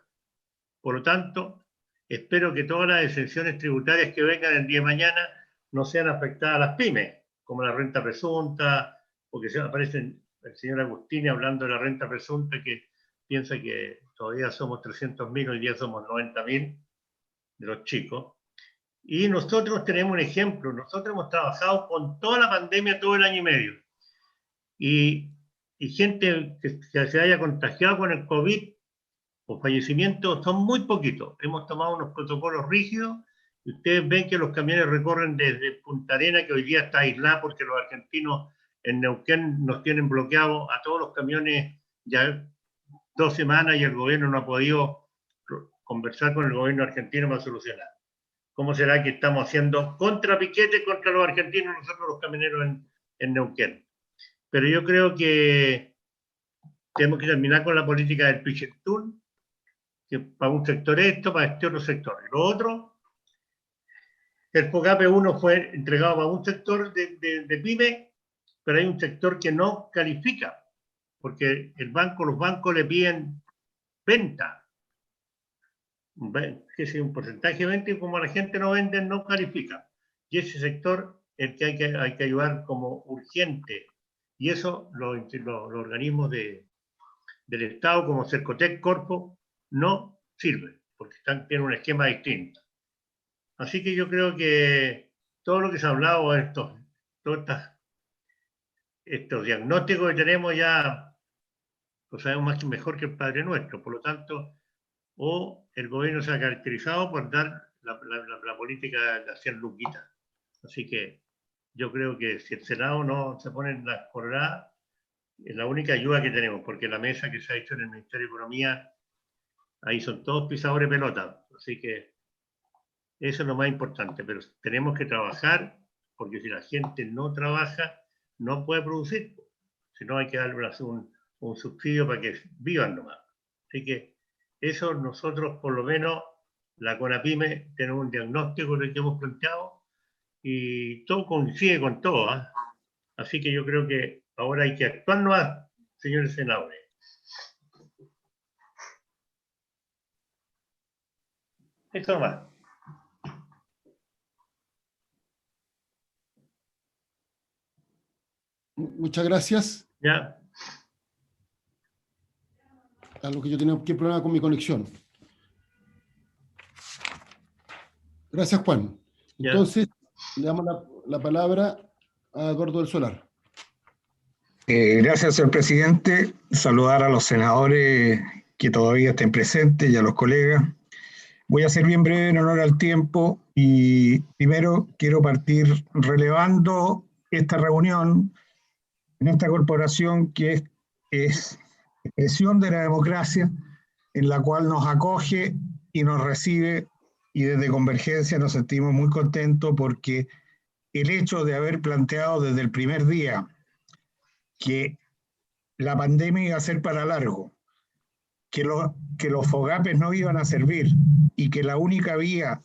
Por lo tanto, espero que todas las exenciones tributarias que vengan el día de mañana no sean afectadas a las pymes, como la renta presunta, porque se aparece el señor Agustini hablando de la renta presunta, que piensa que todavía somos 300.000, hoy día somos 90.000 de los chicos. Y nosotros tenemos un ejemplo, nosotros hemos trabajado con toda la pandemia todo el año y medio. Y gente que se haya contagiado con el COVID o fallecimientos son muy poquitos. Hemos tomado unos protocolos rígidos y ustedes ven que los camiones recorren desde Punta Arenas, que hoy día está aislada porque los argentinos en Neuquén nos tienen bloqueados a todos los camiones ya 2 semanas, y el gobierno no ha podido conversar con el gobierno argentino para solucionar. ¿Cómo será que estamos haciendo contrapiquete contra los argentinos nosotros los camioneros en Neuquén? Pero yo creo que tenemos que terminar con la política del pichentún, que para un sector esto, para este otro sector. Y lo otro, el POGAPE 1 fue entregado para un sector de pyme, pero hay un sector que no califica, porque los bancos le piden venta, que es un porcentaje de venta, y como la gente no vende, no califica. Y ese sector es el que hay que ayudar como urgente. Y eso los organismos del Estado, como Cercotec, Corpo, no sirven, porque tienen un esquema distinto. Así que yo creo que todo lo que se ha hablado, estos diagnósticos que tenemos ya lo sabemos mejor que el Padre Nuestro. Por lo tanto, o el gobierno se ha caracterizado por dar la política de hacer luquitas. Así que yo creo que si el Senado no se pone en la jornada, es la única ayuda que tenemos, porque la mesa que se ha hecho en el Ministerio de Economía, ahí son todos pisadores de pelota. Así que eso es lo más importante, pero tenemos que trabajar, porque si la gente no trabaja, no puede producir. Si no, hay que darle un subsidio para que vivan nomás. Así que eso nosotros, por lo menos, la CONAPYME, tenemos un diagnóstico que hemos planteado, y todo coincide con todo, ¿ah? Así que yo creo que ahora hay que actuar más, señores senadores. Eso más. Muchas gracias. Ya. Algo que yo tenía un problema con mi conexión. Gracias, Juan. Entonces, le damos la palabra a Eduardo del Solar. Gracias, señor presidente. Saludar a los senadores que todavía estén presentes y a los colegas. Voy a ser bien breve en honor al tiempo y primero quiero partir relevando esta reunión en esta corporación que es expresión de la democracia, en la cual nos acoge y nos recibe, y desde Convergencia nos sentimos muy contentos porque el hecho de haber planteado desde el primer día que la pandemia iba a ser para largo, que los FOGAPES no iban a servir y que la única vía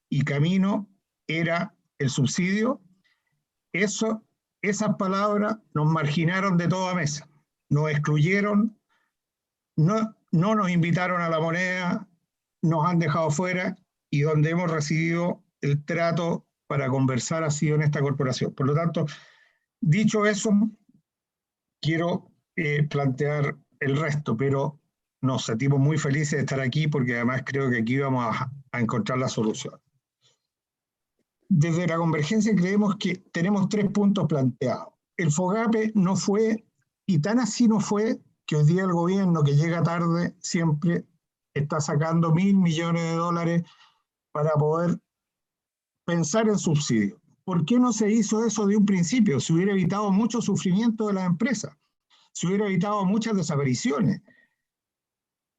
y camino era el subsidio, esas palabras nos marginaron de toda mesa, nos excluyeron, no nos invitaron a la moneda, nos han dejado fuera, y donde hemos recibido el trato para conversar ha sido en esta corporación. Por lo tanto, dicho eso, quiero plantear el resto, pero nos sentimos muy felices de estar aquí porque además creo que aquí vamos a encontrar la solución. Desde la Convergencia creemos que tenemos 3 puntos planteados. El FOGAPE no fue, y tan así no fue, que hoy día el gobierno, que llega tarde, siempre está sacando $1.000 millones para poder pensar en subsidios. ¿Por qué no se hizo eso de un principio? Se hubiera evitado mucho sufrimiento de las empresas, se hubiera evitado muchas desapariciones.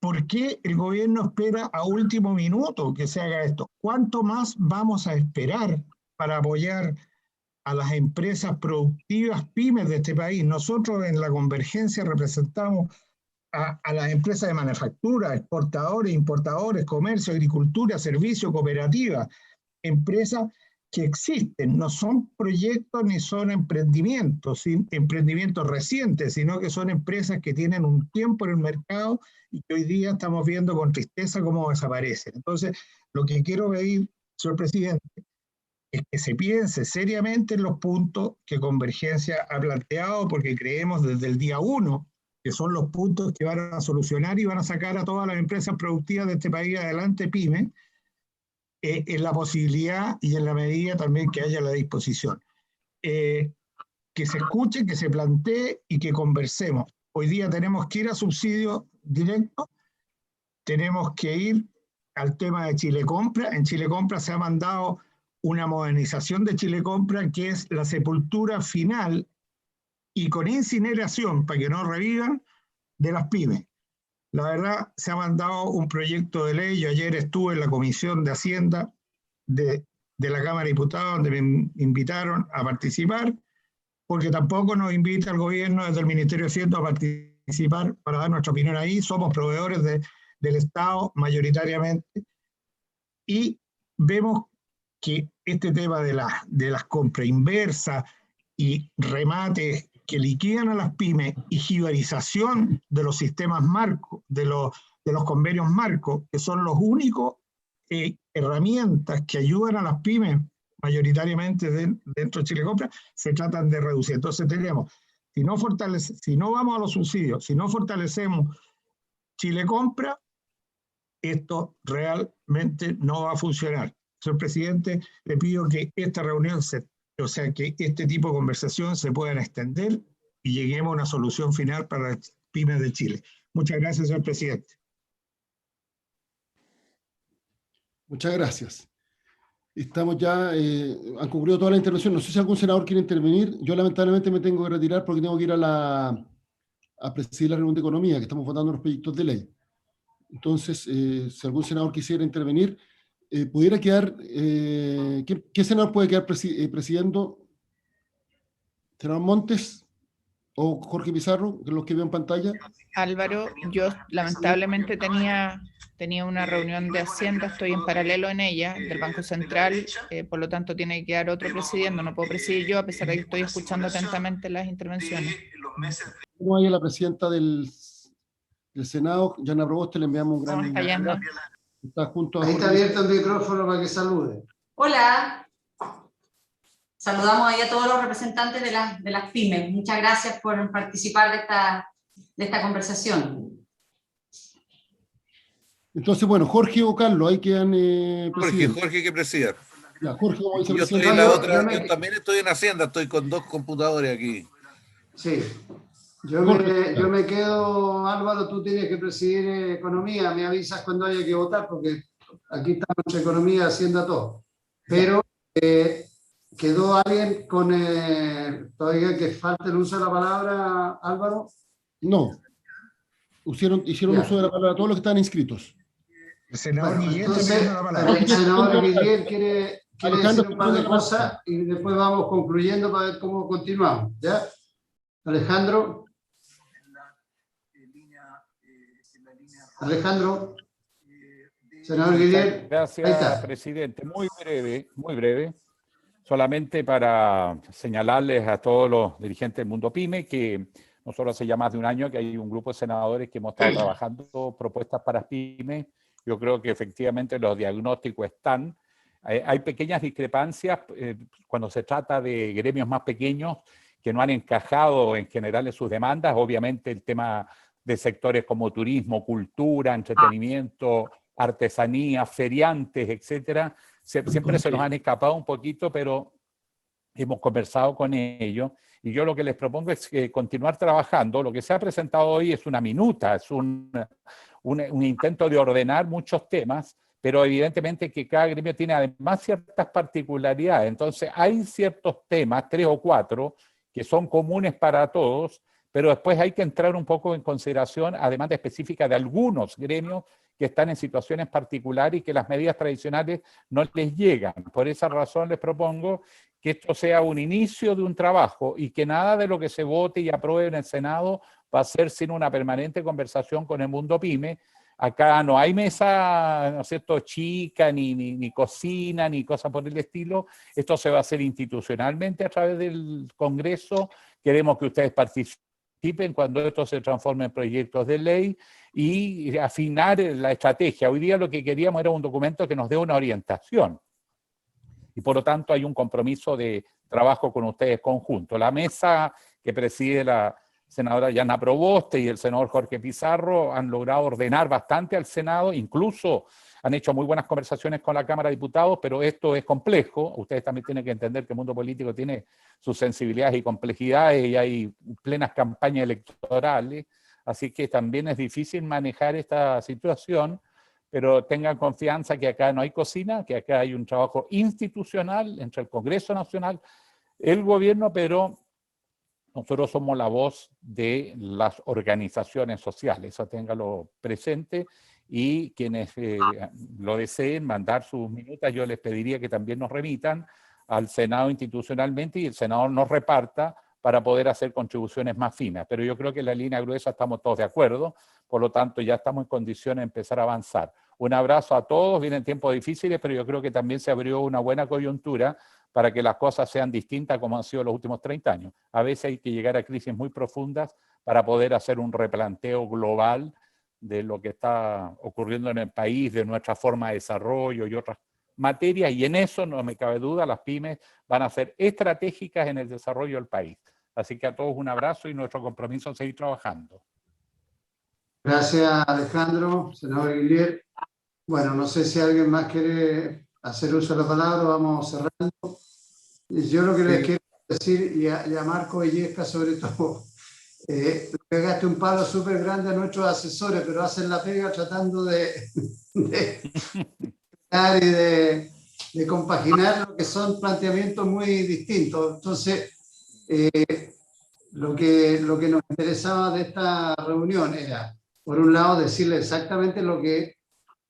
¿Por qué el gobierno espera a último minuto que se haga esto? ¿Cuánto más vamos a esperar para apoyar a las empresas productivas pymes de este país? Nosotros en la Convergencia representamos a las empresas de manufactura, exportadores, importadores, comercio, agricultura, servicio, cooperativa, empresas que existen, no son proyectos ni son emprendimientos recientes, sino que son empresas que tienen un tiempo en el mercado y que hoy día estamos viendo con tristeza cómo desaparecen. Entonces, lo que quiero pedir, señor presidente, es que se piense seriamente en los puntos que Convergencia ha planteado, porque creemos desde el día 1 que son los puntos que van a solucionar y van a sacar a todas las empresas productivas de este país adelante, pymes, en la posibilidad y en la medida también que haya la disposición. Que se escuche, que se plantee y que conversemos. Hoy día tenemos que ir a subsidio directo, tenemos que ir al tema de Chile Compra. En Chile Compra se ha mandado una modernización de Chile Compra, que es la sepultura final y con incineración, para que no revivan, de las pymes. La verdad, se ha mandado un proyecto de ley. Yo ayer estuve en la Comisión de Hacienda de la Cámara de Diputados, donde me invitaron a participar, porque tampoco nos invita el gobierno desde el Ministerio de Hacienda a participar para dar nuestra opinión ahí. Somos proveedores del Estado mayoritariamente, y vemos que este tema de las compras inversas y remates que liquidan a las pymes y jibarización de los sistemas marcos, de los convenios marcos, que son los únicos herramientas que ayudan a las pymes mayoritariamente dentro de Chile Compra, se tratan de reducir. Entonces tenemos, si no vamos a los subsidios, si no fortalecemos Chile Compra, esto realmente no va a funcionar. Señor presidente, le pido que esta reunión que este tipo de conversación se puedan extender y lleguemos a una solución final para las pymes de Chile. Muchas gracias, señor presidente. Muchas gracias. Estamos ya, han concluido toda la intervención. No sé si algún senador quiere intervenir. Yo lamentablemente me tengo que retirar porque tengo que ir a presidir la reunión de economía, que estamos votando los proyectos de ley. Entonces, si algún senador quisiera intervenir, pudiera quedar, ¿qué senador puede quedar presidiendo? ¿Senador Montes? o Jorge Pizarro, que los que veo en pantalla. Álvaro, yo lamentablemente tenía una reunión de Hacienda, estoy en paralelo en ella, del Banco Central, por lo tanto tiene que quedar otro presidiendo, no puedo presidir yo, a pesar de que estoy escuchando atentamente las intervenciones. Como hay a la presidenta del Senado, Yana Proboste, le enviamos un gran... ¿Cómo está, Yana? Está junto a Ahí está abierto el micrófono para que salude. Hola. Saludamos ahí a todos los representantes de las pymes. Muchas gracias por participar de esta conversación. Entonces, bueno, Jorge o Carlos, hay que han Jorge que presida. Ya, Jorge, como Yo vicepresidente. estoy en la otra, yo también estoy en Hacienda, estoy con 2 computadores aquí. Sí. Yo me quedo, Álvaro, tú tienes que presidir Economía, me avisas cuando haya que votar, porque aquí estamos entre Economía, Hacienda, todo. Pero quedó alguien con, todavía que falta el uso de la palabra, Álvaro. No. Hicieron uso de la palabra todos los que están inscritos. El senador Bueno, Guillén entonces, también tiene la palabra. el senador Guillén quiere Alejandro, decir un par de cosas y después vamos concluyendo para ver cómo continuamos. ¿Ya? Alejandro. Alejandro. Senador Guillén. Ahí Gracias, está. presidente. Muy breve. Solamente para señalarles a todos los dirigentes del mundo PYME que nosotros hace ya más de un año que hay un grupo de senadores que hemos estado trabajando propuestas para PYME. Yo creo que efectivamente los diagnósticos están. Hay pequeñas discrepancias cuando se trata de gremios más pequeños que no han encajado en general en sus demandas. Obviamente el tema de sectores como turismo, cultura, entretenimiento, artesanía, feriantes, etcétera, siempre se nos han escapado un poquito, pero hemos conversado con ellos. Y yo lo que les propongo es continuar trabajando. Lo que se ha presentado hoy es una minuta, es un intento de ordenar muchos temas, pero evidentemente que cada gremio tiene además ciertas particularidades. Entonces hay ciertos temas, 3 o 4, que son comunes para todos, pero después hay que entrar un poco en consideración a demanda específica de algunos gremios que están en situaciones particulares y que las medidas tradicionales no les llegan. Por esa razón les propongo que esto sea un inicio de un trabajo y que nada de lo que se vote y apruebe en el Senado va a ser sin una permanente conversación con el mundo PYME. Acá no hay mesa, ¿no es cierto?, chica, ni cocina, ni cosas por el estilo. Esto se va a hacer institucionalmente a través del Congreso. Queremos que ustedes participen cuando esto se transforme en proyectos de ley y afinar la estrategia. Hoy día lo que queríamos era un documento que nos dé una orientación. Y por lo tanto hay un compromiso de trabajo con ustedes conjunto. La mesa que preside la senadora Yana Proboste y el senador Jorge Pizarro han logrado ordenar bastante al Senado, incluso han hecho muy buenas conversaciones con la Cámara de Diputados, pero esto es complejo. Ustedes también tienen que entender que el mundo político tiene sus sensibilidades y complejidades y hay plenas campañas electorales, así que también es difícil manejar esta situación, pero tengan confianza que acá no hay cocina, que acá hay un trabajo institucional entre el Congreso Nacional, el gobierno, pero nosotros somos la voz de las organizaciones sociales, eso téngalo presente, y quienes lo deseen mandar sus minutas, yo les pediría que también nos remitan al Senado institucionalmente y el Senado nos reparta para poder hacer contribuciones más finas. Pero yo creo que en la línea gruesa estamos todos de acuerdo, por lo tanto ya estamos en condiciones de empezar a avanzar. Un abrazo a todos, vienen tiempos difíciles, pero yo creo que también se abrió una buena coyuntura para que las cosas sean distintas como han sido los últimos 30 años. A veces hay que llegar a crisis muy profundas para poder hacer un replanteo global de lo que está ocurriendo en el país, de nuestra forma de desarrollo y otras materias, y en eso no me cabe duda, las pymes van a ser estratégicas en el desarrollo del país. Así que a todos un abrazo y nuestro compromiso es seguir trabajando. Gracias, Alejandro. Senador Guillén. Bueno, no sé si alguien más quiere hacer uso de la palabra, vamos cerrando. Yo lo que les quiero decir, y a Marco Villesca sobre todo, pegaste un palo súper grande a nuestros asesores, pero hacen la pega tratando de compaginar lo que son planteamientos muy distintos. Entonces, lo que nos interesaba de esta reunión era, por un lado, decirle exactamente lo que,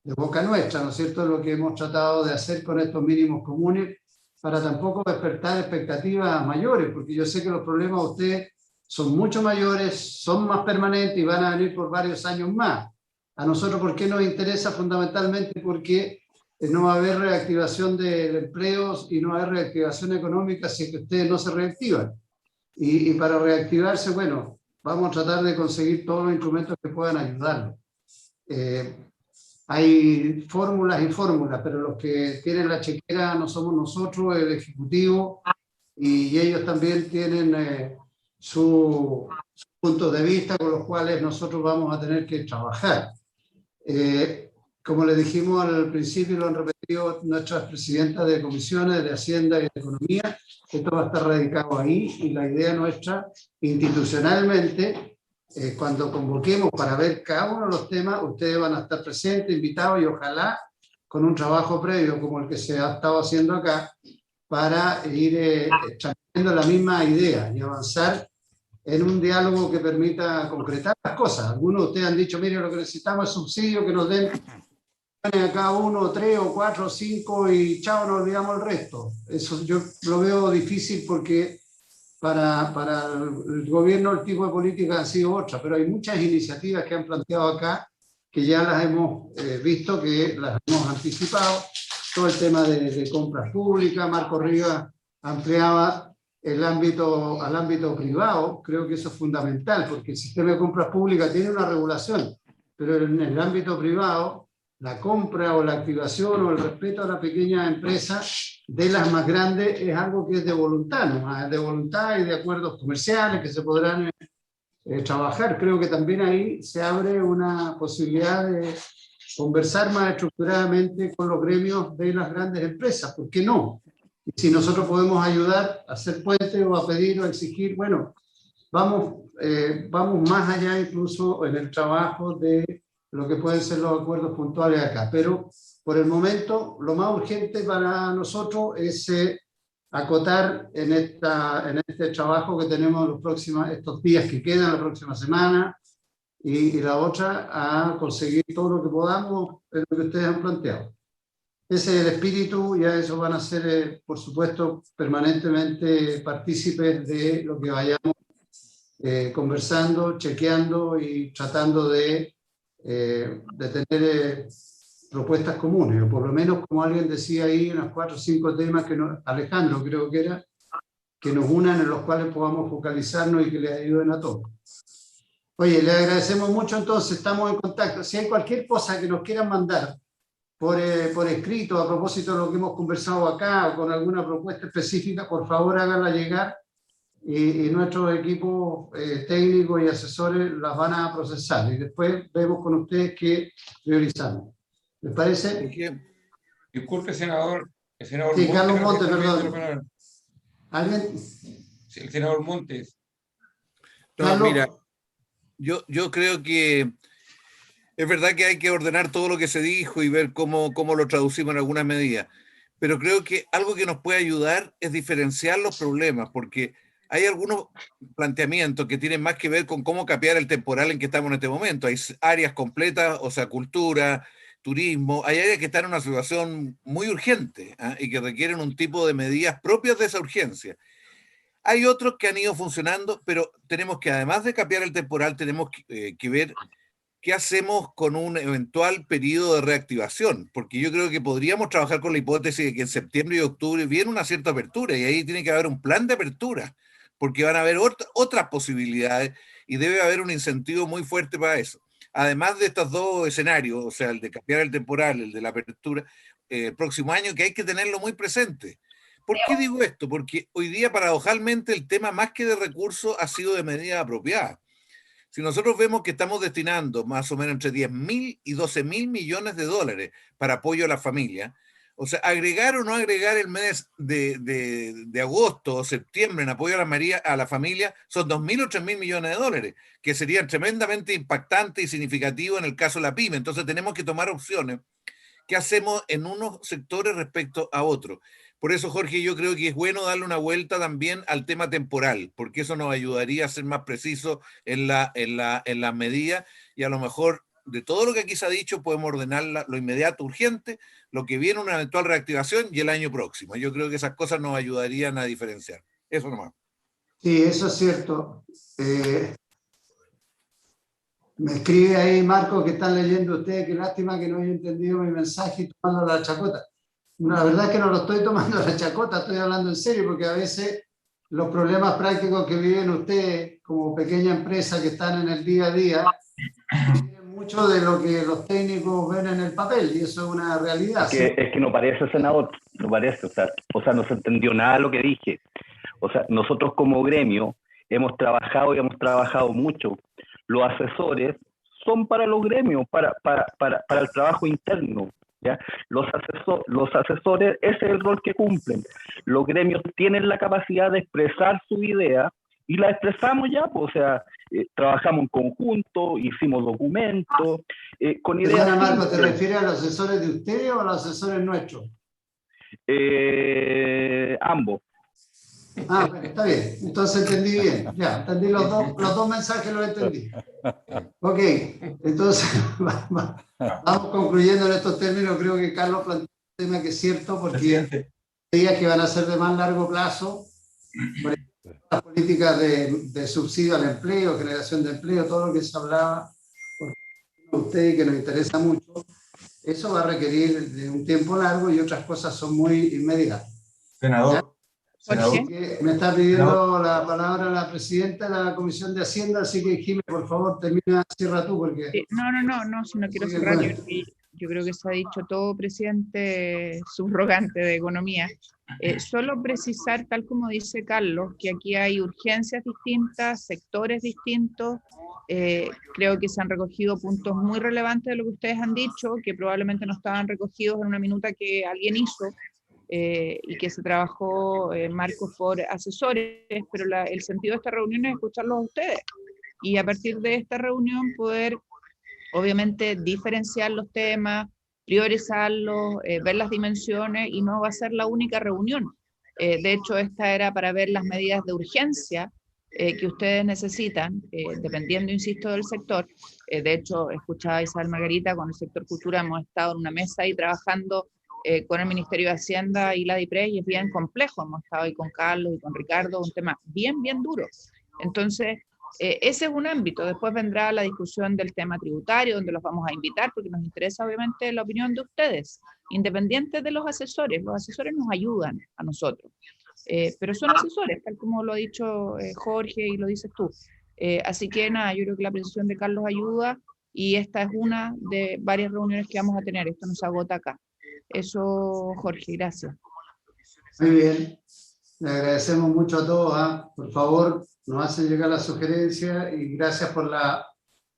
de boca nuestra, ¿no es cierto?, lo que hemos tratado de hacer con estos mínimos comunes, para tampoco despertar expectativas mayores, porque yo sé que los problemas de ustedes son mucho mayores, son más permanentes y van a venir por varios años más. A nosotros, ¿por qué nos interesa? Fundamentalmente porque no va a haber reactivación de empleos y no va a haber reactivación económica si es que ustedes no se reactivan. Y para reactivarse, bueno, vamos a tratar de conseguir todos los instrumentos que puedan ayudarnos. Hay fórmulas y fórmulas, pero los que tienen la chequera no somos nosotros, el Ejecutivo, y ellos también tienen sus puntos de vista con los cuales nosotros vamos a tener que trabajar. Como les dijimos al principio, lo han repetido nuestras presidentas de comisiones de Hacienda y de Economía, esto va a estar radicado ahí, y la idea nuestra institucionalmente, cuando convoquemos para ver cada uno de los temas, ustedes van a estar presentes, invitados, y ojalá con un trabajo previo como el que se ha estado haciendo acá, para ir transmitiendo la misma idea y avanzar en un diálogo que permita concretar las cosas. Algunos de ustedes han dicho, mire, lo que necesitamos es subsidio, que nos den a cada uno 3 o 4 o 5 y chao, nos olvidamos el resto. Eso yo lo veo difícil porque para el gobierno el tipo de política ha sido otra, pero hay muchas iniciativas que han planteado acá que ya las hemos visto, que las hemos anticipado. Todo el tema de compras públicas, Marco Rivas ampliaba el ámbito al ámbito privado. Creo que eso es fundamental, porque el sistema de compras públicas tiene una regulación, pero en el ámbito privado, la compra o la activación o el respeto a la pequeña empresa de las más grandes es algo que es de voluntad, ¿no? De voluntad y de acuerdos comerciales que se podrán trabajar. Creo que también ahí se abre una posibilidad de conversar más estructuradamente con los gremios de las grandes empresas. ¿Por qué no? Y si nosotros podemos ayudar a hacer puentes o a pedir o a exigir, bueno, vamos más allá incluso en el trabajo de lo que pueden ser los acuerdos puntuales acá. Pero por el momento lo más urgente para nosotros es acotar en este trabajo que tenemos estos días que quedan, la próxima semana, y la otra a conseguir todo lo que podamos en lo que ustedes han planteado. Ese es el espíritu, ya eso van a ser, por supuesto, permanentemente partícipes de lo que vayamos conversando, chequeando y tratando de tener propuestas comunes, o por lo menos, como alguien decía ahí, unos 4 o 5 temas que Alejandro creo que era, que nos unan, en los cuales podamos focalizarnos y que les ayuden a todos. Oye, le agradecemos mucho, entonces estamos en contacto. Si hay cualquier cosa que nos quieran mandar por escrito a propósito de lo que hemos conversado acá o con alguna propuesta específica, por favor háganla llegar y nuestros equipos técnicos y asesores las van a procesar y después vemos con ustedes qué priorizamos. ¿Les parece? Disculpe, senador. El senador Sí, Montes, Carlos ¿no? Montes, Está pidiendo perdón. la palabra. ¿Alguien? Sí, el senador Montes. No, Carlos. mira, yo creo que es verdad que hay que ordenar todo lo que se dijo y ver cómo lo traducimos en algunas medidas, pero creo que algo que nos puede ayudar es diferenciar los problemas, porque hay algunos planteamientos que tienen más que ver con cómo capear el temporal en que estamos en este momento. Hay áreas completas, o sea, cultura, turismo, hay áreas que están en una situación muy urgente, ¿eh? Y que requieren un tipo de medidas propias de esa urgencia. Hay otros que han ido funcionando, pero tenemos que, además de capear el temporal, tenemos que ver qué hacemos con un eventual periodo de reactivación, porque yo creo que podríamos trabajar con la hipótesis de que en septiembre y octubre viene una cierta apertura, y ahí tiene que haber un plan de apertura, porque van a haber otras posibilidades, y debe haber un incentivo muy fuerte para eso. Además de estos dos escenarios, o sea, el de capear el temporal, el de la apertura, el próximo año, que hay que tenerlo muy presente. ¿Por qué digo esto? Porque hoy día, paradojalmente, el tema más que de recursos ha sido de medidas apropiadas. Si nosotros vemos que estamos destinando más o menos entre 10.000 y 12.000 millones de dólares para apoyo a la familia, o sea, agregar o no agregar el mes de agosto o septiembre en apoyo a la familia son 2.000 o 3.000 millones de dólares, que serían tremendamente impactantes y significativos en el caso de la pyme. Entonces tenemos que tomar opciones. ¿Qué hacemos en unos sectores respecto a otros? Por eso, Jorge, yo creo que es bueno darle una vuelta también al tema temporal, porque eso nos ayudaría a ser más precisos en la medida, y a lo mejor de todo lo que aquí se ha dicho podemos ordenar lo inmediato, urgente, lo que viene, una eventual reactivación, y el año próximo. Yo creo que esas cosas nos ayudarían a diferenciar. Eso nomás. Sí, eso es cierto. Me escribe ahí Marco que están leyendo ustedes, qué lástima que no haya entendido mi mensaje y tomando la chacota. La verdad es que no lo estoy tomando la chacota, estoy hablando en serio, porque a veces los problemas prácticos que viven ustedes como pequeña empresa que están en el día a día, tienen mucho de lo que los técnicos ven en el papel, y eso es una realidad. Es que no parece, senador, no parece, o sea, no se entendió nada de lo que dije. O sea, nosotros como gremio hemos trabajado y hemos trabajado mucho. Los asesores son para los gremios, para el trabajo interno, ¿ya? Los asesores, ese es el rol que cumplen. Los gremios tienen la capacidad de expresar su idea y la expresamos ya, pues, o sea, trabajamos en conjunto, hicimos documentos, con ideas. Perdona, Marco, ¿te refieres a los asesores de ustedes o a los asesores nuestros? Ambos. Ah, bueno, está bien, entonces entendí bien, ya, entendí los dos mensajes, los entendí. Ok, entonces vamos concluyendo en estos términos. Creo que Carlos plantea un tema que es cierto, porque medidas que van a ser de más largo plazo, por ejemplo, las políticas de subsidio al empleo, generación de empleo, todo lo que se hablaba por usted y que nos interesa mucho, eso va a requerir de un tiempo largo y otras cosas son muy inmediatas. Senador. ¿Ya? Así que me está pidiendo la palabra la presidenta de la Comisión de Hacienda, así que Jiménez, por favor, cierra tú, porque... No, si no quiero cerrar, yo creo que se ha dicho todo, presidente subrogante de Economía. Solo precisar, tal como dice Carlos, que aquí hay urgencias distintas, sectores distintos. Creo que se han recogido puntos muy relevantes de lo que ustedes han dicho, que probablemente no estaban recogidos en una minuta que alguien hizo, y que se trabajó, Marcos, por asesores, pero el sentido de esta reunión es escucharlos a ustedes, y a partir de esta reunión poder, obviamente, diferenciar los temas, priorizarlos, ver las dimensiones, y no va a ser la única reunión. De hecho, esta era para ver las medidas de urgencia que ustedes necesitan, dependiendo, insisto, del sector. De hecho, escuchaba a Isabel Margarita, con el sector cultura hemos estado en una mesa ahí trabajando con el Ministerio de Hacienda y la DIPRE, y es bien complejo. Hemos estado ahí con Carlos y con Ricardo, un tema bien duro. Entonces, ese es un ámbito. Después vendrá la discusión del tema tributario, donde los vamos a invitar, porque nos interesa obviamente la opinión de ustedes, independientes de los asesores. Los asesores nos ayudan a nosotros, pero son asesores, tal como lo ha dicho Jorge y lo dices tú. Así que nada, yo creo que la precisión de Carlos ayuda, y esta es una de varias reuniones que vamos a tener. Esto no se agota acá. Eso, Jorge, gracias. Muy bien, le agradecemos mucho a todos. Por favor, nos hacen llegar las sugerencias, y gracias por la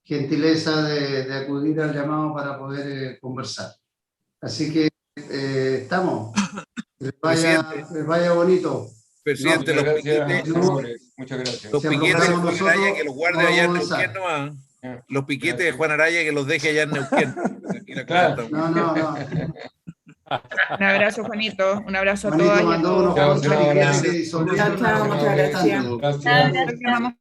gentileza de acudir al llamado para poder conversar. Así que estamos. Les vaya bonito. Presidente, muchas los gracias, piquetes, senadores, muchas gracias. los piquetes de Juan Araya, que los guarde allá en Neuquén nomás. Los piquetes de Juan Araya, que los deje allá en Neuquén. Claro. No. Un abrazo, Juanito. Un abrazo a Juanito todas y a mandó todos. unos piquetes y Chao, muchas gracias. Gracias. Gracias.